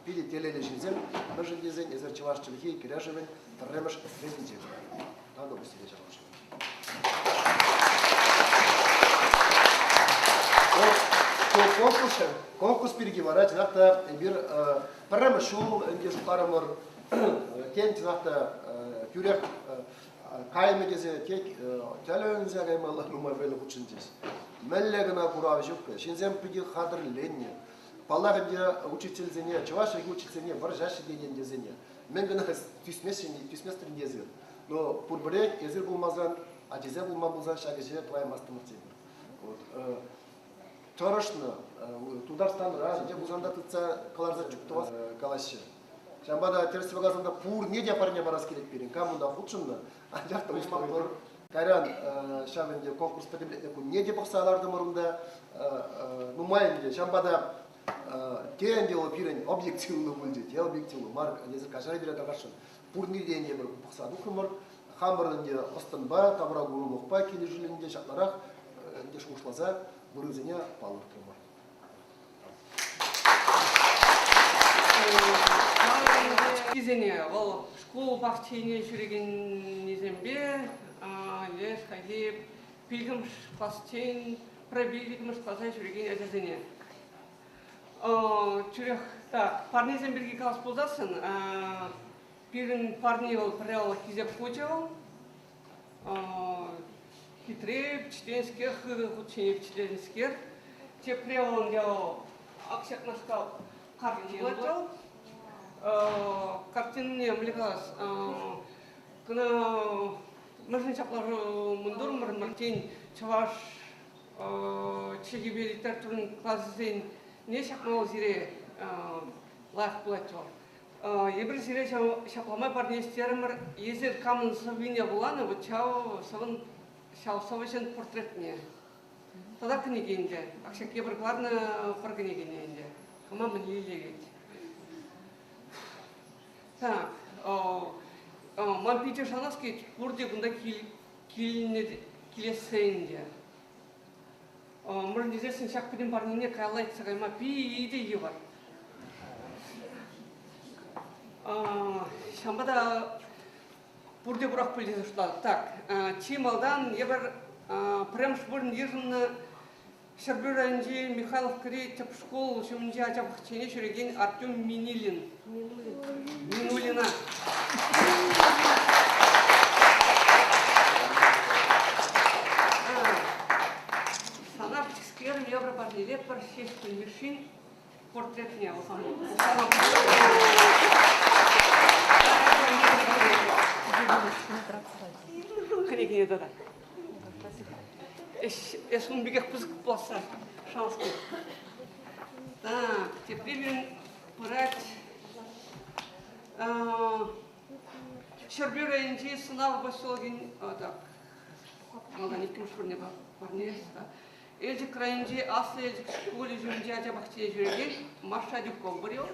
пиде телелі жезем, бір жындезен, әзір чываш чілхей, кережімен, тәрремеш резінде. Тағы бұстеге жалғашы. Конкурс переги варать, нахта бир пәрремеш шул, әнде жұқтарымыр, кен нахта күрек кайме дезе, тек тәлі қаймалы нумай бәлі құтшын дез. Мәлләгіна құрау жүккі, шензем піге қадыр ленне. Палағынде учительзене, чывашығы учительзене, бір жашы деген дезене. Мен гіна түсместірін дезір. Но пұрбірек, езір болмазан, адезе болма болзан, шағыже плаймастымыр деймір. Тұрышны, Тударстан раз, де бұзанда тұтса қаларза жүктуаз қалашы. Шамбада терсі бағазында пұр не де парне барас керек берін, камында құтшынны, анжақта ұшмақ бұр. Кайран шамында конкурс пәдемлетіне күн не де бұқсаларды мұрында, нумайынде, шамбада тен дело пирен объективны будет, я объективны, марк, незір кашай береді ғашын, пұр не дейінде бір бұқсаду күмір, хамырынде ұстынба, табыра ғұрын ұқпа, келі жүлінде шақларақ, де шушлаза, бұрызыне палыр күмір. Кезене, ол школ бақчайне жүреген незембе, лес, қайдеп, пилгім шпастен, пробилгім шпасай жүреген әзізене. Жүрек, парнезен бірге қалыс болдасын, бірін парне ол пряла кезеп қочау, хитреп, чтенскер, худшенеп чтенскер, те пряла он аксек нашкал картин қочау, картинне млегас, кына мыжын чаплары мұндыр мұрын тен чаваш чегебе литературын классызен не шақмау зире лайық болады жол. Ебір сире шапламай парнестерімір езер камын сывине буланы, вот чау сывын шау сывышын портретне. Тогда книгенде, акшак ебір гларны пар книгенде. Кама мен елегет. Так, ман Питер Шановский бурде бунда килесенде. Мұрын дезесін шақ пірін барнене кайлайды сағайма пейде ебар. Шамбада бурде бұрақ білдесі ұшлады. Так, Чималдан ебір премш бұрын ержінні Шарбюр Анжи Михайлов Кри теп школ шумынжи ачабық чене шүреген Артем Минулина. Санап скверм евро парнилет пар шештін вершин портретне осам. Ханекіне дада. Эшун бігек пызық болса шанс көп. Так, теперь мен пырать Шербюр Анжи сынав басылген, так, малдан екім шүріне барнес. Эльдик Ранжи асы эльдик школе жүрінже ажабақче жүрген Маша Дюков бірел.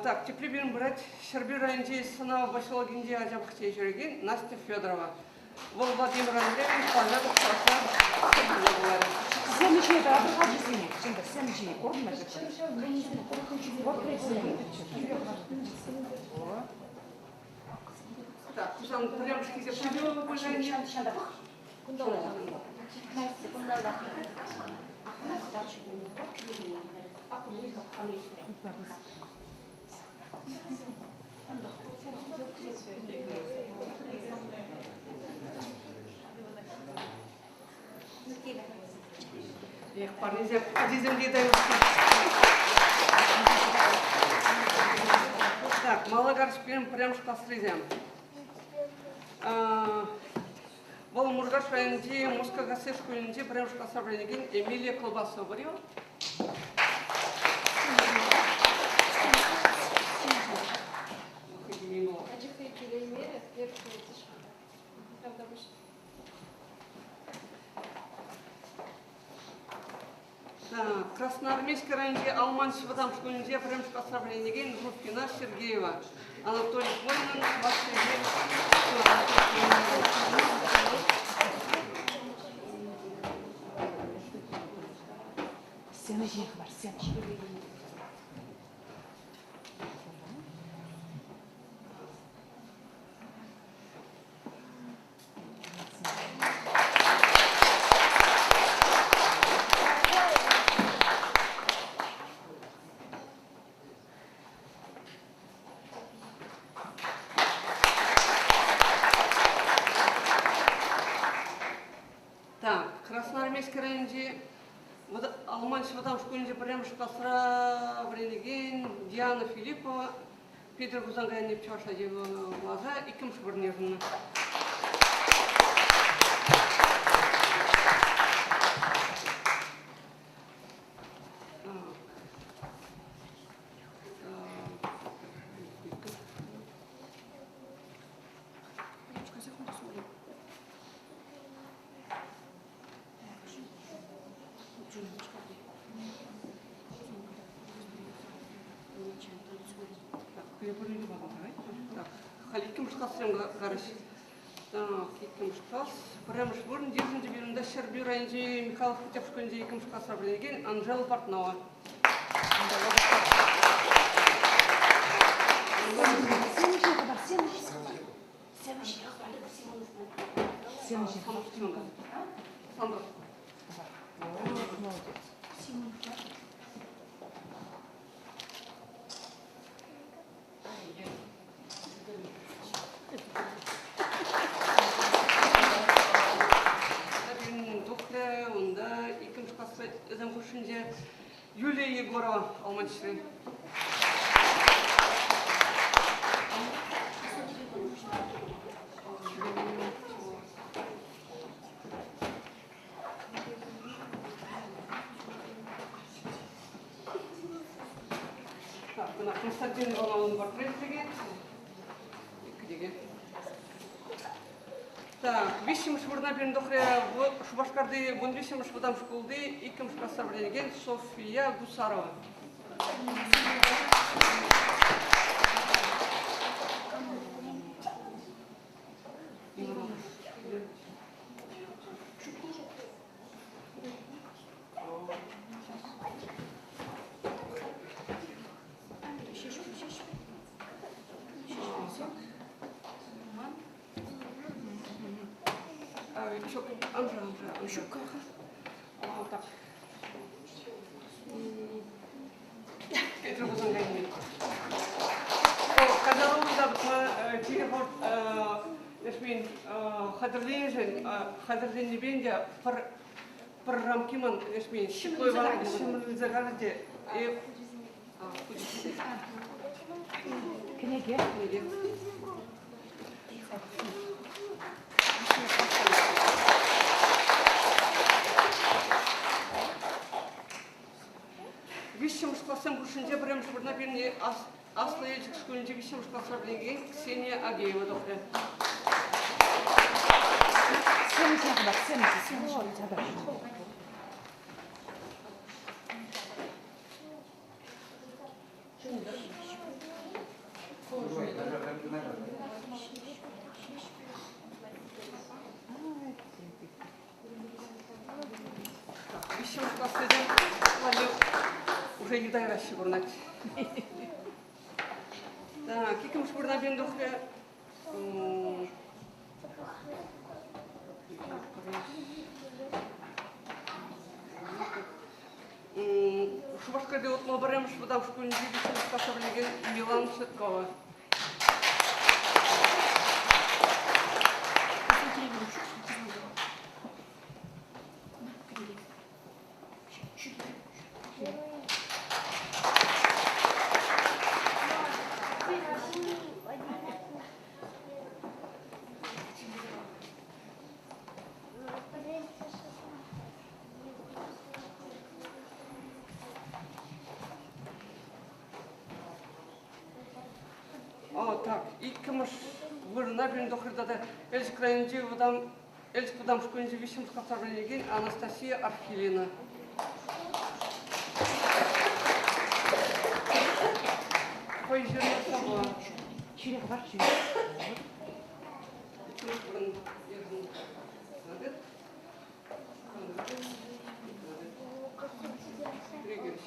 Так, теперь будем брать Шербюр Анжи сынав басылгенде ажабақче жүрген Настя Федорова. Ол Владимир Андреевич Павлов Саша. Следующее это образование. Следующее корм. Так, кушан прямшки зе пойдем уважение. Эх, парни, земли дают. Так, Малагар прям шкасрызем. Бұл Мургаш районде Москва Гасеш көлінде прям шкасрызем Эмилия Колбасова барел. Красноармейский районде Алман Швадам школінде прям шкасрызем Рубкина Сергеева. Анатолий Воинин, Красноармейский районде Алман Швадам школінде прям шкасрызем Диана Филиппова, Петр Гузангайны Пчаша его глаза и кем швырнежена. Халиким шкасрем гарыш. Так, екім шкас. Прям швырн держінде берінде Шербюр Анжи Михайлов Кутеп школінде екім шкасрем Анжела Портнова. Юлия Егорова, Алматинский. Так, мына Константин Ивановның портреті деген. Так, вишіміш бұрна берін доқыры Шубашқарды 15-міш бұдам школды 2-міш класса білеген София Гусарова. Хадырден небенде бір рамкиман шимыл загарде кінеге вишіміш классым күшінде біріміш бұрна беріне Aslı Elçik Şkolunca Vişemiş Klaslar Bilgi Kseniya Ageyeva doktor. Вишеmiş Klaslar'dan уже не дай расщи бурнать. Так, кикамш бурна бен дохре. Шубашкарда отмал баремш вода в школе Вишеmiş Милан Шеткова. Так, иккіміш вырына бен дохырда да Эльск крайынде Эльск бұдам шкөлінде Вишеmiş Klaslar Bilgi Анастасия Архилина. Қой жеріне сабыла. Чирек бар, чирек. Иккіміш бұрын ердің. Надет. Тригеріш.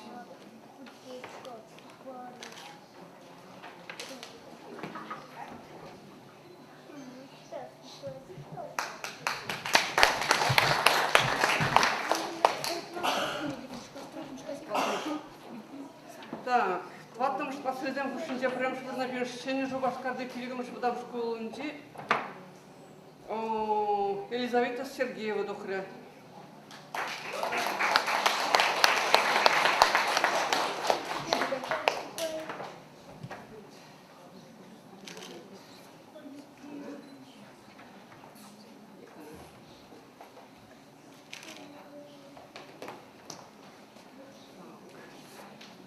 Так, ваттымыш последем күшінде прям шыбырна берішчені Шубашкарды келігіміш бұдам школынде Елизавета Сергеева дохря.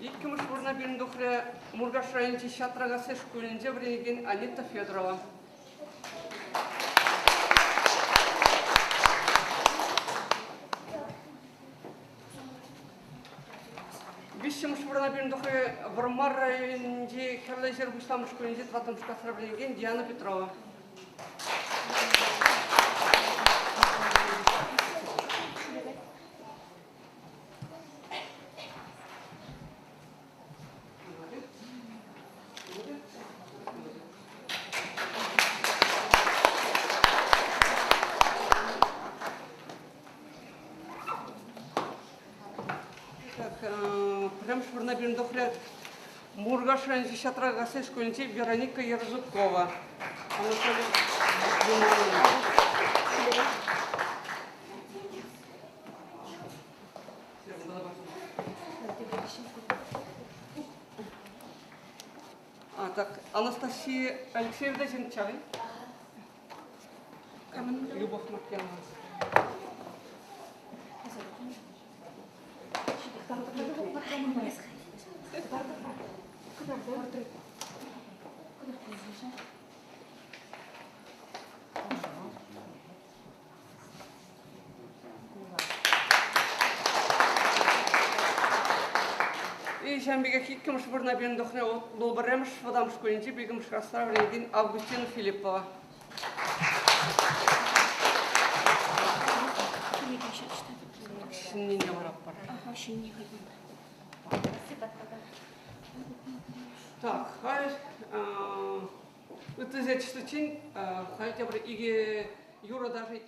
Иккіміш бұрна берін дұқыры Мургаш районде Шатрағасы шкөлінде біреген Анита Федорова. Вишеmiş бұрна берін дұқыры Бұрмар районде Херлайзер Бұштамы шкөлінде Тватымыш Класар біреген Диана Петрова. Прям швырна бен дохря Мургаш районде Шатрағасы шкөлінде Вероника Ержукова. Алексеевна Жентчагин. Любовь Маркиянова. И шамбига кикким шбурна бен дохне лобаремш вадам школьничи бигам шкастравлен Августина Филиппова. Şimdi ne var apar? Şimdi Так, hayır. Ütüzet için, hayır, iге юра даже